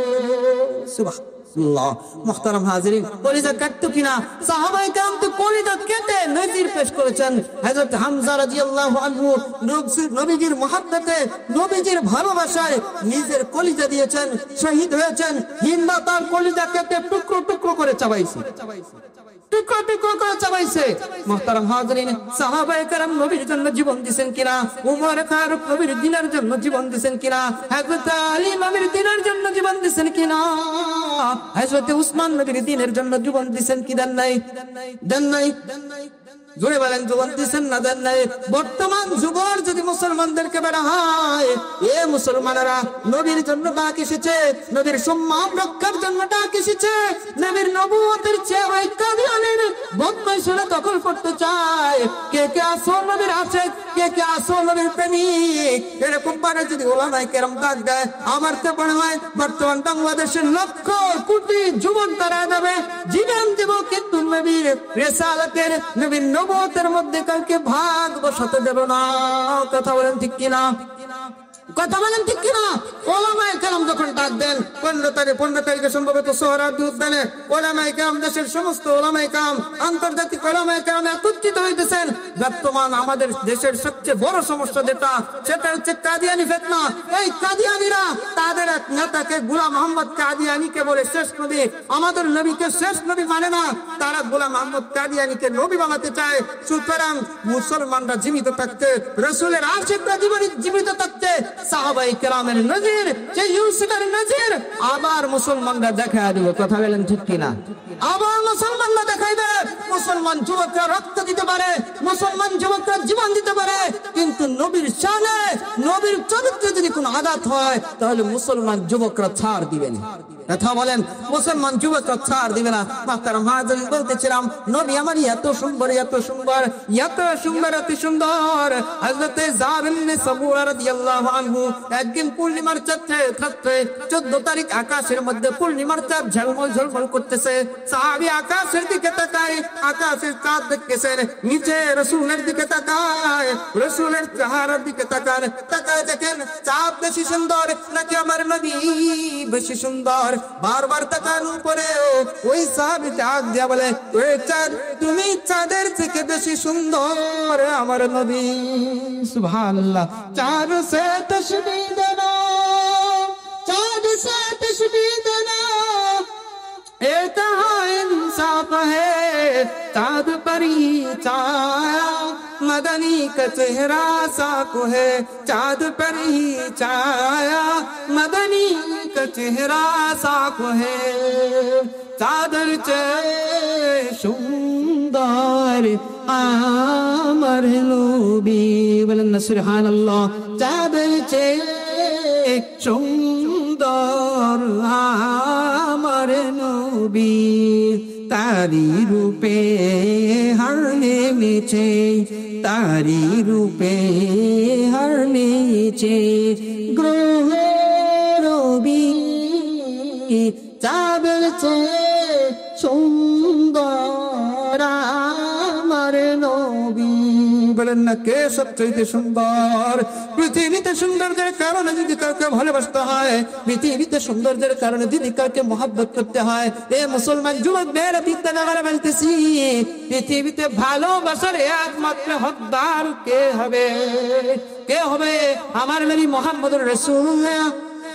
সুবহানাল্লাহ। মুহতারাম হাজিরিন, কলিজা কাটতো কিনা? সাহাবায়ে কেরাম তো কলিজা কেটে নজির পেশ করেছেন। হযরত হামজা রাদিয়াল্লাহু আনহু নবীজির মুহাব্বতে, নবীজির ভালোবাসায় নিজের কলিজা দিয়েছেন, শহীদ হয়েছেন। হিন্দা তার কলিজা কেটে টুকরো টুকরো করে চাবাইছে, টুকরো টুকরো করে চাবাইছে। মুহতারাম হাজিরিন, সাহাবায়ে কেরাম নবীর জন্য জীবন দিয়েছেন কিনা? উমর ফারুক নবীর দ্বীনের জন্য জীবন দিয়েছেন কিনা? হযরত আলী নবীর দ্বীনের জন্য জীবন দিয়েছেন কিনা? হযরত উসমান নবীর দ্বীনের জন্য জীবন দিয়েছেন কি দেন নাই? দেন নাই? জোরে বলেন, জীবন দিয়েছেন না দেন নাই? বর্তমান যুগের যদি মুসলমানদেরকে বলা হয়, এ মুসলমানেরা, নবীর জন্য ডাক এসেছে, নবীর সম্মান রক্ষার জন্য ডাক এসেছে, নবীর নবুয়তের চেয়ে ওই কাদিয়ানের বদমাইশরা দখল করতে চায়। কে কে আসল নবীর আশিক, কে কে আসল নবীর প্রেমিক, এরকম পারে যদি ওলামায়ে কেরাম ডাক দেয়, আমার তো মনে হয় বর্তমান বাংলাদেশের লক্ষ কোটি যুবক তারা যাবে, জীবন দেব, কিন্তু নবীর রিসালাতের, নবীর নবুয়তের মধ্যে কাউকে ভাগ বসাতে দেব না। কথা বলেন ঠিক কিনা? কথা বলেন ঠিক কিনা? ওলামায়ে কেরাম যখন ডাক দেন 15 তারিখে সম্ভবত সোহরাওয়ার্দী উদ্যানে ওলামায়ে কেরাম, দেশের সমস্ত ওলামায়ে কেরাম, আন্তর্জাতিক ওলামায়ে কেরাম একত্রিত হইতেছেন। বর্তমান আমাদের দেশের সবচেয়ে বড় সমস্যা যেটা, সেটা হচ্ছে কাদিয়ানি ফিতনা। এই কাদিয়ানিরা তাদের এক নেতাকে গোলাম মোহাম্মদ কাদিয়ানিকে বলে শেষ নবী, আমাদের নবীকে শেষ নবী মানে না, তারা গোলাম মোহাম্মদ কাদিয়ানিকে নবী বানাতে চায়। সুতরাং মুসলমানরা জীবিত থাকতে, রাসূলের আশিকরা জীবিত থাকতে, সাহাবায়ে কেরামের নজির, সেই ইউসুফের নজির আবার মুসলমানরা দেখায় দিবে। কথা বলেন ঠিক কিনা? আবার মুসলমানরা দেখাইবে। মুসলমান যুবকরা রক্ত দিতে পারে, মুসলমান যুবকরা জীবন দিতে পারে, কিন্তু নবীর শানে, নবীর চরিত্রে যদি কোনো আঘাত হয়, তাহলে মুসলমান যুবকরা ছাড় দিবেন। কথা বলেন, মুসলমান যুবক ছাড় দিবে না। মাহতারাম হাজিরিন, বলতেছিলাম নবী আমার এত সুন্দর, এত সুন্দর, এত সুন্দর, এত সুন্দর। হযরতে যার ইবনে সাবুরা রাদিয়াল্লাহু আনহু একদিন পূর্ণিমার চাঁদে থাকতে 14 তারিখ আকাশের মধ্যে পূর্ণিমার চাঁদ ঝলমল ঝলমল করতেছে। সাহাবী আকাশের দিকে তাকায়, আকাশের চাঁদ দেখতেছেন, নিচে রাসূলের দিকে তাকায়, রাসূলের চেহারার দিকে তাকান, তাকায় দেখেন চাঁদ বেশি সুন্দর নাকি আমার নবী বেশি সুন্দর। বারবার তাকান উপরে, ওই সাহাবী ডাক দিয়া বলে, ওই চাঁদ তুমি চাঁদের থেকে বেশি সুন্দর আমার নবী। সুবহানাল্লাহ। চাঁদ সে তশবীহ দেনা, चाँद से तशबीह देना एक इंसाफ है। चाँद पर ही छाया मदनी का चेहरा साफ है। चाँद पर ही छाया मदनी का चेहरा साफ है। चादर चे सुंदर आमर नबी, বলেন না সুবহানাল্লাহ। চাঁদের চেয়ে সুন্দর আমার নবী, তারি রূপে হার নেমেছে, তারি রূপে হার নেমেছে গ্রহ রবি। চাঁদের চেয়ে সুন্দর আমার নবী, বলেন না কে সবচেয়ে সুন্দর? পৃথিবীতে সৌন্দর্যের কারণে যদি কাউকে ভালোবাসতে হয়, পৃথিবীতে সৌন্দর্যের কারণে যদি কাউকে মহব্বত করতে হয়, এ মুসলমান যুবক মেয়েরা বিদ্যানগরে বলতেছি, পৃথিবীতে ভালোবাসার একমাত্র হকদার কে হবে? কে হবে? আমার নবী মুহাম্মদুর রাসূলুল্লাহ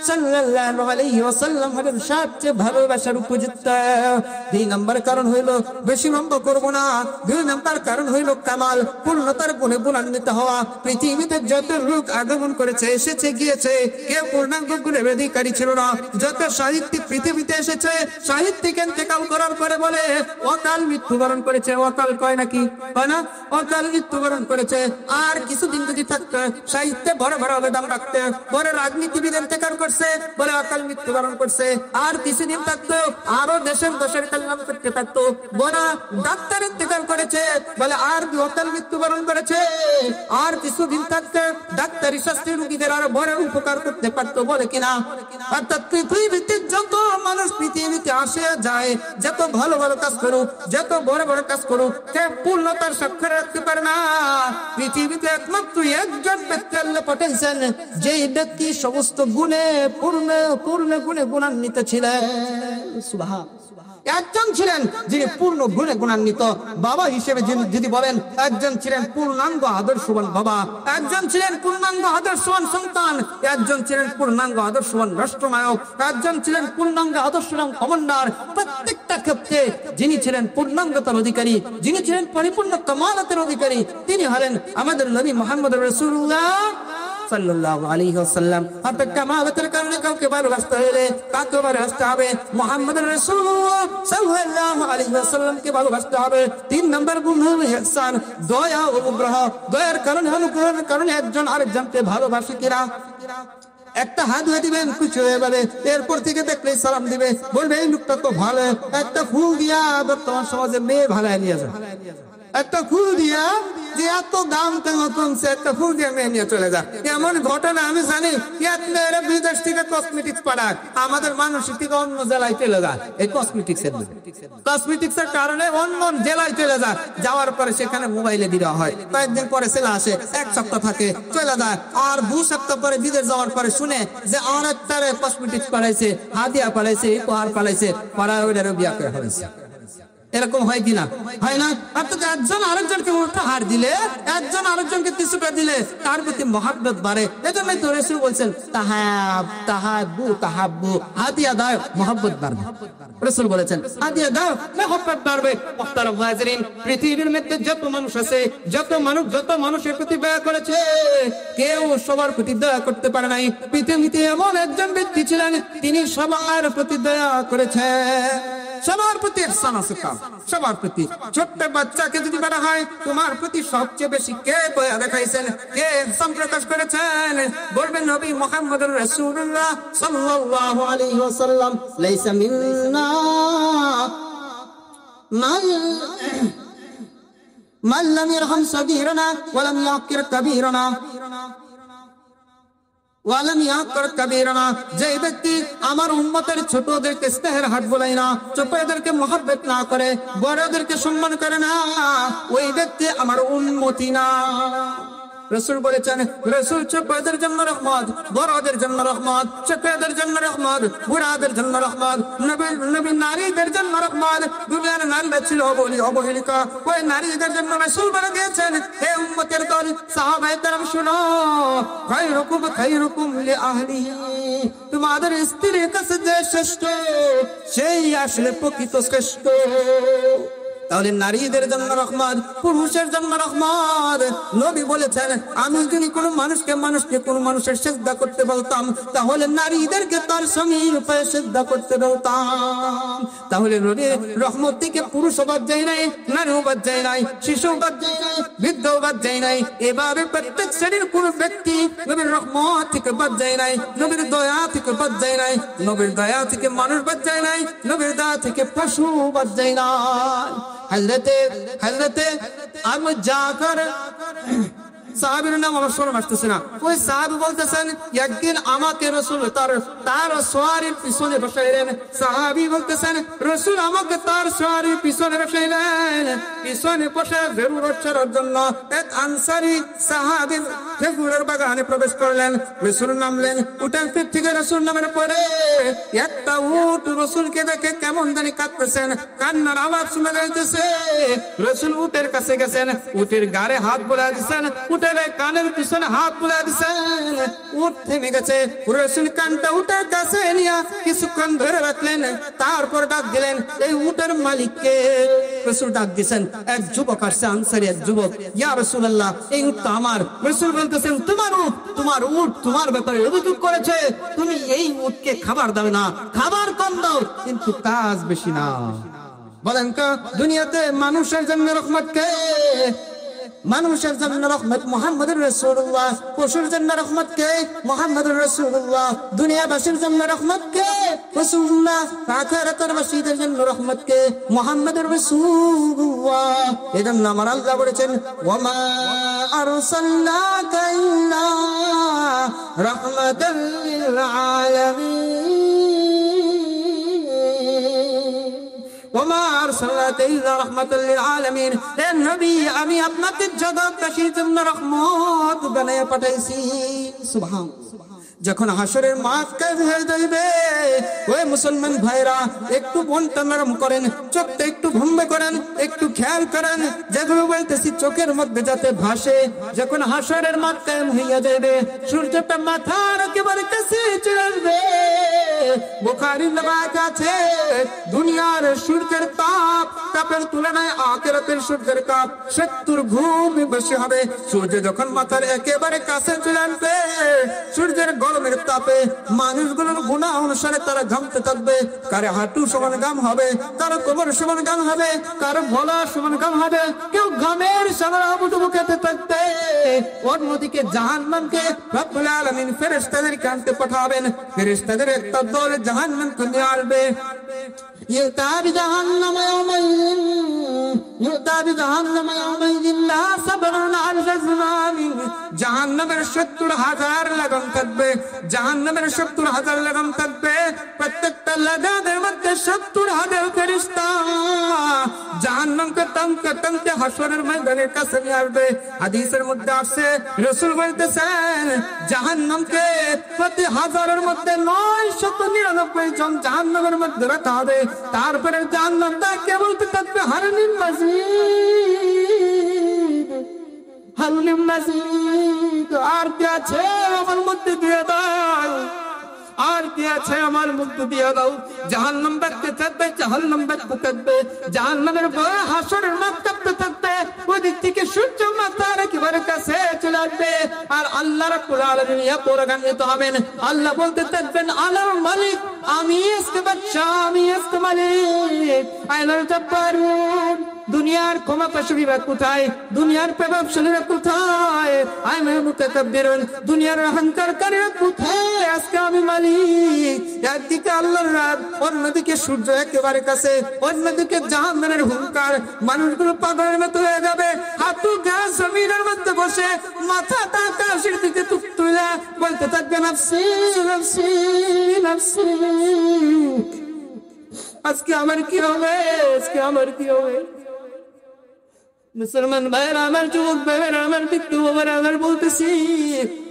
সাল্লাল্লাহু আলাইহি ওয়াসাল্লাম হলেন সবচেয়ে ভালোবাসার উপযুক্ত। 2 নম্বর কারণ হইল, বেশি লম্বা করব না, 2 নম্বর কারণ হইল কামাল, পূর্ণতার গুণে গুণান্বিত হওয়া। পৃথিবীতে যত লোক আগমন করেছে, এসেছে, গিয়েছে, কেউ পূর্ণাঙ্গ গুণের অধিকারী ছিল না। যত সাহিত্যিক পৃথিবীতে এসেছে, সাহিত্যিক ইন্তেকাল করার পরে বলে অকাল মৃত্যুবরণ করেছে। অকাল কয় নাকি? কয় না? অকাল মৃত্যুবরণ করেছে। আর কিছুদিন যদি থাকতো, সাহিত্যে বড় বড় অবদান রাখতে, বড় রাজনীতিবিদ ইন্তেকাল করছে, বলে অকাল মৃত্যুবরণ করছে। আর কিছুদিন থাকতো, আরো দেশের কল্যাণ করতে থাকতো। বড় ডাক্তার ইন্তেকাল করেছে, বলে আর অকাল মৃত্যুবরণ করেছে। আর কিছুদিন থাকতে ডাক্তারি শাস্ত্রী রোগীদের আরো বড় উপকার করতে পারতো, বলে কিনা? অর্থাৎ পৃথিবীতে যত মানুষ পৃথিবীতে আসে যায়, যত ভালো ভালো কাজ করুক, যত বড় বড় কাজ করুক, কে পূর্ণতার স্বাক্ষর রাখতে পারে না। পৃথিবীতে একমাত্র একজন ব্যক্তি আল্লাহ পাঠিয়েছেন, যেই ব্যক্তি সমস্ত গুণে পূর্ণ গুণে গুণান্বিত ছিলেন। সুবহানাল্লাহ। একজন ছিলেন যিনি পূর্ণ গুণে গুণান্বিত। বাবা হিসেবে যদি বলেন, একজন ছিলেন পূর্ণাঙ্গ আদর্শবান বাবা, একজন ছিলেন পূর্ণাঙ্গ আদর্শবান সন্তান, একজন ছিলেন পূর্ণাঙ্গ আদর্শবান রাষ্ট্রনায়ক, একজন ছিলেন পূর্ণাঙ্গ আদর্শবান কমান্ডার। প্রত্যেকটা ক্ষেত্রে যিনি ছিলেন পূর্ণাঙ্গতার অধিকারী, যিনি ছিলেন পরিপূর্ণ কামালাতের অধিকারী, তিনি হলেন আমাদের নবী মুহাম্মদ রাসূলুল্লাহ সাল্লাল্লাহু আলাইহি ওয়াসাল্লাম। অর্থাৎ কামালাতের কারণে কাউকে ভালোবাসতে হলে কাকে ভালোবাসতে হবে? মুহাম্মদুর রাসূলুল্লাহ সাল্লাল্লাহু আলাইহি ওয়াসাল্লামকে ভালোবাসতে হবে। 3 নম্বর গুণ হলো ইহসান, দয়া ও অনুগ্রহ। দয়ার কারণে, অনুগ্রহের কারণে একজন আরেকজনকে ভালোবাসে কিনা? একটা হাত ধরে দিবেন, খুশি হয়ে যাবে, এরপর থেকে দেখলে সালাম দিবে, বলবে এই লোকটা তো ভালো। একটা ফুল দিয়া বর্তমান সমাজে মেয়ে ভাড়ায় নিয়ে যায়, একটা ফুল দিয়া যে এত দাম কেন কমছে, একটা ফুল দিয়ে মেয়ে নিয়ে চলে যায়। এমন ঘটনা আমি জানি। বিদেশ থেকে কসমেটিক্স পাঠায়, আমাদের মানুষ থেকে অন্য জেলায় চলে যায় এই কসমেটিক্স এর কারণে অন্য জেলায় চলে যায়। যাওয়ার পরে সেখানে মোবাইলে দেওয়া হয়, কয়েকদিন পরে ছেলে আসে, 1 সপ্তাহ থাকে, চলে যায়। আর 2 সপ্তাহ পরে বিদেশ যাওয়ার পরে শুনে যে আর একটা কসমেটিক্স পাঠাইছে, হাদিয়া পাঠাইছে, উপহার পাঠাইছে, পাড়ায় ওইটারও বিয়া করে হয়েছে। এরকম হয় কিনা? হয় না? অর্থাৎ একজন আরেকজনকে উপহার দিলে, একজন আরেকজনকে কিছুটা দিলে তার প্রতি মহব্বত বাড়ে। এজন্যই তো রাসূল বলেছেন, তাহাব্বু, হাদিয়া দাও, মহব্বত বাড়বে। রাসূল বলেছেন হাদিয়া দাও, মহব্বত বাড়বে। মুহতারাম হাজিরিন, পৃথিবীর মধ্যে যত মানুষ আছে, যত মানুষের প্রতি দয়া করেছে, কেউ সবার প্রতি দয়া করতে পারে নাই। পৃথিবীতে এমন একজন ব্যক্তি ছিলেন, তিনি সবার প্রতি দয়া করেছেন। সবার প্রতি ইহসান আছে তার, সবার প্রতি। ছোট্ট বাচ্চাকে যদি বলা হয় তোমার প্রতি সবচেয়ে বেশি কে দয়া দেখাইছেন, কে ইহসান প্রকাশ করেছেন, বলবেন নবী মুহাম্মদুর রাসূলুল্লাহ সাল্লাল্লাহু আলাইহি ওয়াসাল্লাম, লাইসা মিন্না মান লাম ইয়ারহাম সাগীরানা ওয়া লাম ইয়াকির কাবীরানা ওয়ালাম ইয়াকর কাবীরানা। যে ব্যক্তি আমার উম্মতের ছোটদেরকে স্নেহের হাত বোলায় না, ছোটদেরকে মহব্বত না করে, বড়দেরকে সম্মান করে না, ওই ব্যক্তি আমার উম্মতি না। রাসূল বলেছেন, রাসূল ছোটদের জন্য রহমত, বড়দের জন্য রহমত, ছোটদের জন্য রহমত, বুড়াদের জন্য রহমত, নবী নারীদের জন্য রহমত। দুনিয়ার নারীরা ছিল অবহেলিকা, ওই নারীদের জন্য রাসূল বলে দিয়েছেন, হে উম্মতের দল সাহাবায়ে কেরাম শুনো, খায়রুকুম লিআহলিহি, তোমাদের স্ত্রীর কাছে যে শ্রেষ্ঠ সেই আসলে প্রকৃত শ্রেষ্ঠ। তাহলে নারীদের জন্য রহমত, পুরুষের জন্য রহমত। নবী বলেছেন, আমি যদি কোনো কোনো মানুষের সিজদা করতে বলতাম, তাহলে নারীদেরকে তার স্বামীর পায়ে সিজদা করতে বলতাম। তাহলে নবী রহমত থেকে পুরুষ বাদ যায় নাই, নারীও বাদ যায় নাই, শিশু বাদ যায় নাই, বৃদ্ধ বাদ যায় নাই। এভাবে প্রত্যেক শ্রেণীর কোন ব্যক্তি নবীর রহমত থেকে বাদ যায় নাই, নবীর দয়া থেকে বাদ যায় নাই। নবীর দয়া থেকে মানুষ বাদ যায় নাই, নবীর দয়া থেকে পশু বাদ যায় নাই। হযরতে আবু জাফর সাহাবীর নাম আমার স্মরণ আসতেছে না, ওই সাহাবী বলতেছেন, একদিন আমাকে রাসূল তার সওয়ারির পিছনে বসাইলেন। সাহাবী বলতেছেন, রাসূল আমাকে তার সওয়ারির পিছনে বসাইলেন। পিছনে বসে জরুরত ছাড়ার জন্য এক আনসারী সাহাবী খেজুরের বাগানে প্রবেশ করলেন। রাসূল নামলেন, উটের পিঠ থেকে রাসূল নামের পরে একটা উট রাসূলকে দেখে কেমন জানি কাঁদতেছেন, কান্নার আওয়াজ শোনা যাইতেছে। রাসূল উটের কাছে গেছেন, উটের গাড়ে হাত বুলায় দিয়েছেন, কানের পিছনে হাত বুলায় দিয়েছেন। উট থেমে গেছে। রাসূল কানটা উটের কাছে নিয়ে কিছুক্ষণ ধরে রাখলেন, তারপর ডাক দিলেন, এই উটের মালিককে। রাসূল ডাক দিয়েছেন, এক যুবক আসছে, আনসারী এক যুবক, ইয়া রাসূলুল্লাহ, এই উটটা আমার। রাসূল বলতেছেন, তোমার উট তোমার ব্যাপারে অভিযোগ করেছে, তুমি এই উটকে খাবার দাও না, খাবার কম দাও, কিন্তু কাজ বেশি না। বলেন তো, দুনিয়াতে মানুষের জন্য রহমত কে? মানুষের জন্য রহমত মুহাম্মদুর রাসূলুল্লাহ, পশুর জন্য রহমত কে? মুহাম্মদুর রাসূলুল্লাহ, দুনিয়াবাসীর জন্য রহমত কে? রাসূলুল্লাহ, আখিরাতের বাসীদের জন্য রহমত কে? মুহাম্মদুর রাসূলুল্লাহ। এজন্য আমার আল্লাহ বলেছেন, ওয়া মা আরসালনাকা ইল্লা রাহমাতাল লিল আলামিন। আমি আপনাকে জগৎবাসীর জন্য রহমত বানায়া পাঠাইছি। সুবহানাল্লাহ। যখন হাসরের মাঠ কাজ হয়ে যাবে, ওই মুসলমান ভাইরা একটু মনটা নরম করেন, চোখটা একটু ভম্বে করেন, একটু খেয়াল করেন, যেগুলো বলতেছি চোখের মধ্যে যাতে ভাসে। যখন হাসরের মাঠ কায়েম হইয়া যাবে, সূর্যটা মাথার একেবারে কাছে চলে আসবে। বুখারীর রিওয়ায়াত আছে, দুনিয়ার সূর্যের তাপের তুলনায় আখিরাতের সূর্যের তাপ 70 গুণ বেশি হবে। সূর্য যখন মাথার একেবারে কাছে চলে আসবে, সূর্যের গরমের তাপে মানুষগুলোর গুনাহ অনুসারে তারা ঘামতে থাকবে। কারো হাঁটু সমান ঘাম হবে, কারো কোমর সমান ঘাম হবে, কারো গলা সমান ঘাম হবে, কেউ ঘামের সাগরে আবুডুবু খেতে থাকবে। অন্যদিকে জাহান্নামকে রব্বুল আলামিন ফেরেশতাদেরকে আনতে পাঠাবেন। ফেরেশতাদের একটা দল জাহান্নামকে নিয়ে আসবে। يؤتى بجهنم يومئذ لا 70,000 زمام। জাহান্নামের 70,000 লাগাম থাকবে, জাহান্নামের 70,000 লাগাম থাকবে। প্রত্যেকটা লাগামের মধ্যে 70,000 ফেরেশতা জাহান্নামকে টানতে টানতে হাসরের ময়দানের কাছে নিয়ে আসবে। হাদিসের মধ্যে আছে, রাসূল বলতেছেন, জাহান্নামকে প্রতি হাজারের মধ্যে 999 জন জাহান্নামের মধ্যে রাখা হবে। তারপরে জান্নাতটা কে বলতে থাকবে, হারুনিম মাজিদ, হারুনিম মাজিদ। আর কি আছে আমার মধ্যে দিয়ে দাও, আর কি আছে আমার মধ্যে দিয়ে দাও। জাহান্নাম বাঁচতে থাকবে, জাহান্নাম বাঁচতে থাকবে, জাহান্নামের ভয়ে হাসরের মাঠ কাঁপতে থাকবে। ওদিক থেকে সূর্য মাথার একেবারে কাছে চলে আসবে। আর আল্লাহ রাব্বুল আলামিন ইয়া পরাগান্বিত হবেন। আল্লাহ বলতে থাকবেন, আলার মালিক আমি আজকে বাদশা, আমি আজকে মালিক, আইনাল জব্বারুন। দুনিয়ার ক্ষমতাশালী বিভাগ কোথায়? দুনিয়ার প্রভাবশালীরা কোথায়? আইনাল মুতাকাব্বিরুন। দুনিয়ার অহংকারকারীরা কোথায়? আজকে আমি মালিক। একদিকে আল্লাহর রাত, অন্যদিকে সূর্য একেবারে কাছে, অন্যদিকে জাহান্নামের হুঙ্কার। মানুষগুলো পাগলের মতো হয়ে যাবে, হাঁটু গা জমিনের মধ্যে বসে মাথাটা আকাশের দিকে তুলে বলতে থাকবে নাফসি নাফসি নাফসি। আজকে আমার কি হবে? আজকে আমার কি হবে? মুসলমান ভাইয়েরা আমার, যুবক ভাইয়েরা আমার, বিদ্যু বাবারা আমার, বলতেছি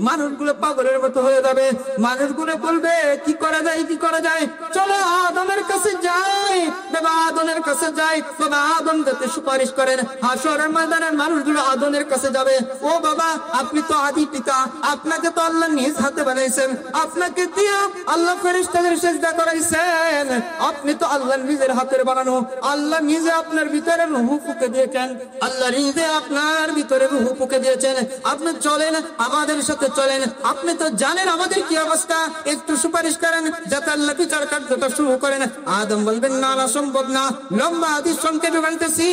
মানুষগুলো পাগলের মতো হয়ে যাবে। মানুষগুলো বলবে কি করা যায়, কি করা যায়? চলো আদমের কাছে যাই, বাবা আদমের কাছে যাই। বাবা আদম যাতে সুপারিশ করেন। হাসরের ময়দানের মানুষগুলো আদমের কাছে যাবে। ও বাবা, আপনি তো আদি পিতা, আপনাকে তো আল্লাহ নিজ হাতে বানাইছেন, আপনাকে দিয়ে আল্লাহ ফেরেশতাদের সিজদা করাইছেন। আপনি তো আল্লাহ নিজের হাতের বানানো, আল্লাহ নিজে আপনার ভিতরে রূহ ফুঁকে দিয়েছেন, আল্লাহ নিজে আপনার ভিতরে রূহ ফুঁকে দিয়েছেন। আপনি চলেন, আমাদের সাথে চলেন। আপনি তো জানেন আমাদের কি অবস্থা, একটু সুপারিশ করেন যাতে আল্লাহ বিচার কার্যটা শুরু করেন। আদম বলবেন না, না সম্ভব না। লম্বা হাদিস সংক্ষেপে বলতেছি,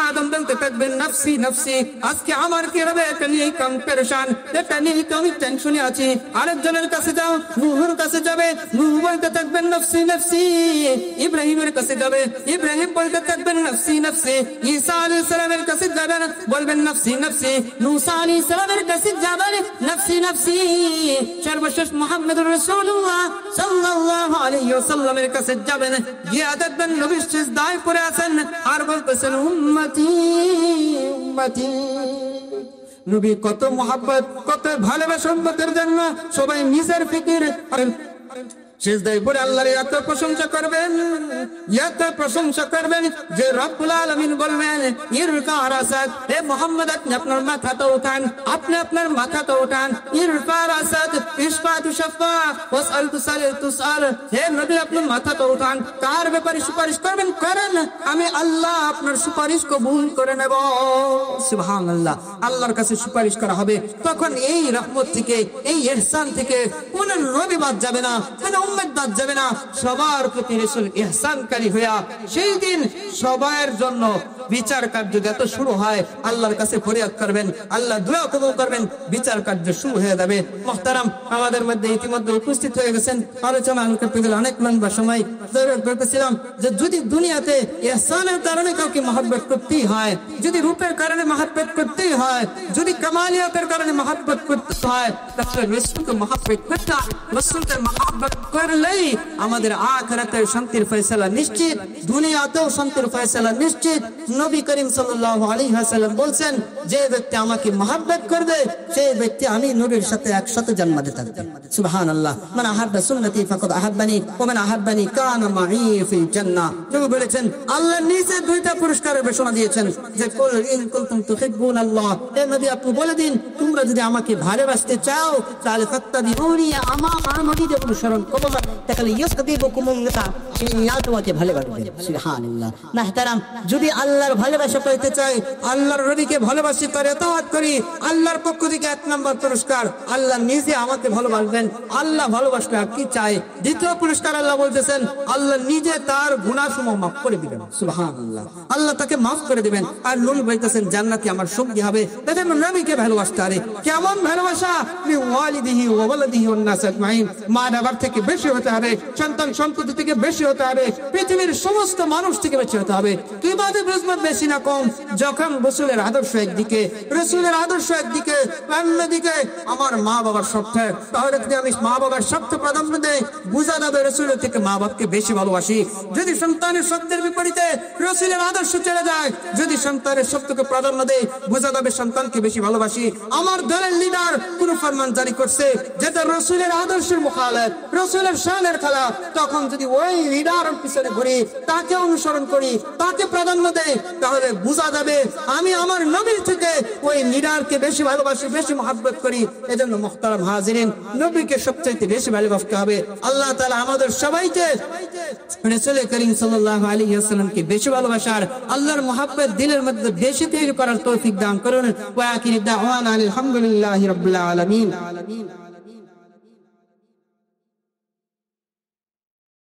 আদম বলতে থাকবেন নাফসি নাফসি। আজকে আমার কি হবে এটা নিয়ে কম পেরেশান, এটা নিয়ে আমি টেনশনে আছি। আরেকজনের কাছে যাও, নূহের কাছে যাবে, নূহ বলতে থাকবেন নাফসি নাফসি। ইব্রাহিমের কাছে যাবে, ইব্রাহিম বলতে থাকবেন নাফসি নাফসি। ঈসা আলাইহিস সালামের কাছে যাবেন, বলবেন নাফসি নাফসি। মুসা আলাইহিস সালামের কাছে যাবেন, নাফসি নাফসি। সর্বশেষ মুহাম্মদুর রাসূলুল্লাহ সাল্লাল্লাহু আলাইহি ওয়াসাল্লামের কাছে যাবেন, গিয়ে দেখবেন নবী সিজদায় পড়ে আছেন আর বলতেছেন উম্মতি উম্মতি। নবী কত মুহাব্বত, কত ভালোবাসা উম্মতের জন্য। সবাই নিজের ফিকির সিজদায় পড়ে আল্লাহর এত প্রশংসা করবেন, এত প্রশংসা করবেন যে রব্বুল আলামিন বলবেন ইরফা রাসাক, হে মুহাম্মদ আপনি আপনার মাথাটা উঠান, আপনি আপনার মাথাটা উঠান। ইরফা রাসাক ইশফা তুশফা ওয়াসআল তুসাল। হে নবী আপনি মাথাটা উঠান। কার ব্যাপারে সুপারিশ করবেন? করেন, আমি আল্লাহ আপনার সুপারিশ কবুল করে নেব। সুবহানাল্লাহ। আল্লাহর কাছে সুপারিশ করা হবে। তখন এই রহমত থেকে, এই ইহসান থেকে কোন নবী বাদ যাবে না, কোন উম্মত বাদ যাবে না। সবার প্রতি রাসূল ইহসানকারী হইয়া সেই দিন সবার জন্য বিচার কার্য যত শুরু হয় আল্লাহর কাছে ফরিয়াদ করবেন, আল্লাহ দোয়া কবুল করবেন, বিচার কার্য শুরু হয়ে যাবে। মুহতারাম, আমাদের মধ্যে ইতিমধ্যে উপস্থিত হয়ে গেছেন। আলোচনা করতে গেলে অনেক লম্বা সময় বলতেছিলাম যে যদি দুনিয়াতে ইহসানের কারণে কাউকে মহব্বত করতেই হয়, যদি রূপের কারণে মহব্বত করতেই হয়, যদি কামালিয়াতের কারণে মহব্বত করতে হয়, তাহলে রাসূলকে মহব্বত করতে, রাসূলকে মহব্বত করলেই আমাদের আখিরাতের শান্তির ফয়সালা নিশ্চিত, দুনিয়াতেও শান্তির ফয়সালা নিশ্চিত। নবী করিম সাল্লাল্লাহু আলাইহি ওয়াসাল্লাম বলেন, যে ব্যক্তি আমাকে মহব্বত করবে সেই ব্যক্তি আমি নবীর সাথে একসাথে জান্নাতে থাকবে। সুবহানাল্লাহ। মান আহাব্বা সুন্নতি ফাকাদ আহাব্বানি ওয়া মান আহাব্বানি কানা মাই ফিল জান্নাহ। নবী বলেছেন, আল্লাহ নিজে দুইটা পুরস্কারের ঘোষণা দিয়েছেন যে কুল ইন কুনতুম তুহিব্বুনাল্লাহ, হে নবী আপনি বলে দিন তোমরা যদি আমাকে ভালোবাসতে চাও তাহলে ফাত্তাবিউনি, আমার নবীকে অনুসরণ করো, তাহলে ইউসতাবিকুমুল্লাহ, আল্লাহ তোমাকে ভালোবাসবে। সুবহানাল্লাহ। মুহতারাম, যদি আল্লাহর ভালোবাসা পেতে চাই, আল্লাহর নবীকে ভালোবাসি, তার ইতাআত করি, আল্লাহর পক্ষ থেকে এক নম্বর পুরস্কার আল্লাহ নিজে আমাকে ভালোবাসবেন। আল্লাহ ভালোবাসলে আর কি চাই? দ্বিতীয় পুরস্কার আল্লাহ বলতেছেন আল্লাহ নিজে তার গুনাহসমূহ মাফ করে দিবেন। সুবহানাল্লাহ। আল্লাহ তাকে মাফ করে দিবেন। আর নবী বলতেছেন জান্নাতি আমার সঙ্গী হবে। তাদের নবীকে ভালোবাসতে হবে। কেমন ভালোবাসা? ওয়ালিদিহি ওয়া ওয়ালাদিহি ওয়ান নাস আজমাইন। মা বাবার থেকে বেশি হতে হবে, সন্তান সম্পত্তি থেকে বেশি হতে হবে, পৃথিবীর সমস্ত মানুষ থেকে বেশি হতে হবে। কিভাবে বুঝবো বেশি না কম? যখন রাসূলের আদর্শ একদিকে, রাসূলের আদর্শ একদিকে, অন্যদিকে আমার মা বাবার স্বার্থ, তাহলে যদি আমি মা বাবার স্বার্থ প্রাধান্য দেই, বুঝা যাবে রাসূলের থেকে মা বাবাকে বেশি ভালোবাসি। যদি সন্তানের স্বার্থের বিপরীতে রাসূলের আদর্শ চলে যায়, যদি সন্তানের স্বার্থকে প্রাধান্য দেই, বুঝা যাবে সন্তানকে বেশি ভালোবাসি। আমার দলের লিডার কোন ফরমান জারি করছে যেটা রাসূলের আদর্শের মুখালেফ, রাসূলের শানের খেলাফ, তখন যদি ওই লিডারের পিছনে ঘুরি, তাকে অনুসরণ করি, তাকে প্রাধান্য দেই, তাহলে বুঝা যাবে আমি আমার নবীর থেকে ওই লিডারকে বেশি ভালোবাসি, বেশি মহব্বত করি। এজন্য মুহতারাম হাজিরিন, নবীকে সবচেয়ে বেশি ভালোবাসতে হবে। আল্লাহ তাআলা আমাদের সবাইকে রাসূল করিম সাল্লাল্লাহু আলাইহি ওয়াসাল্লামকে বেশি ভালোবাসার, আল্লাহর মহব্বত দিলের মধ্যে বেশি তৈরি করার তৌফিক দান করুন। ওয়া আখিরু দাওয়ানা আলহামদুলিল্লাহি রাব্বিল আলামিন।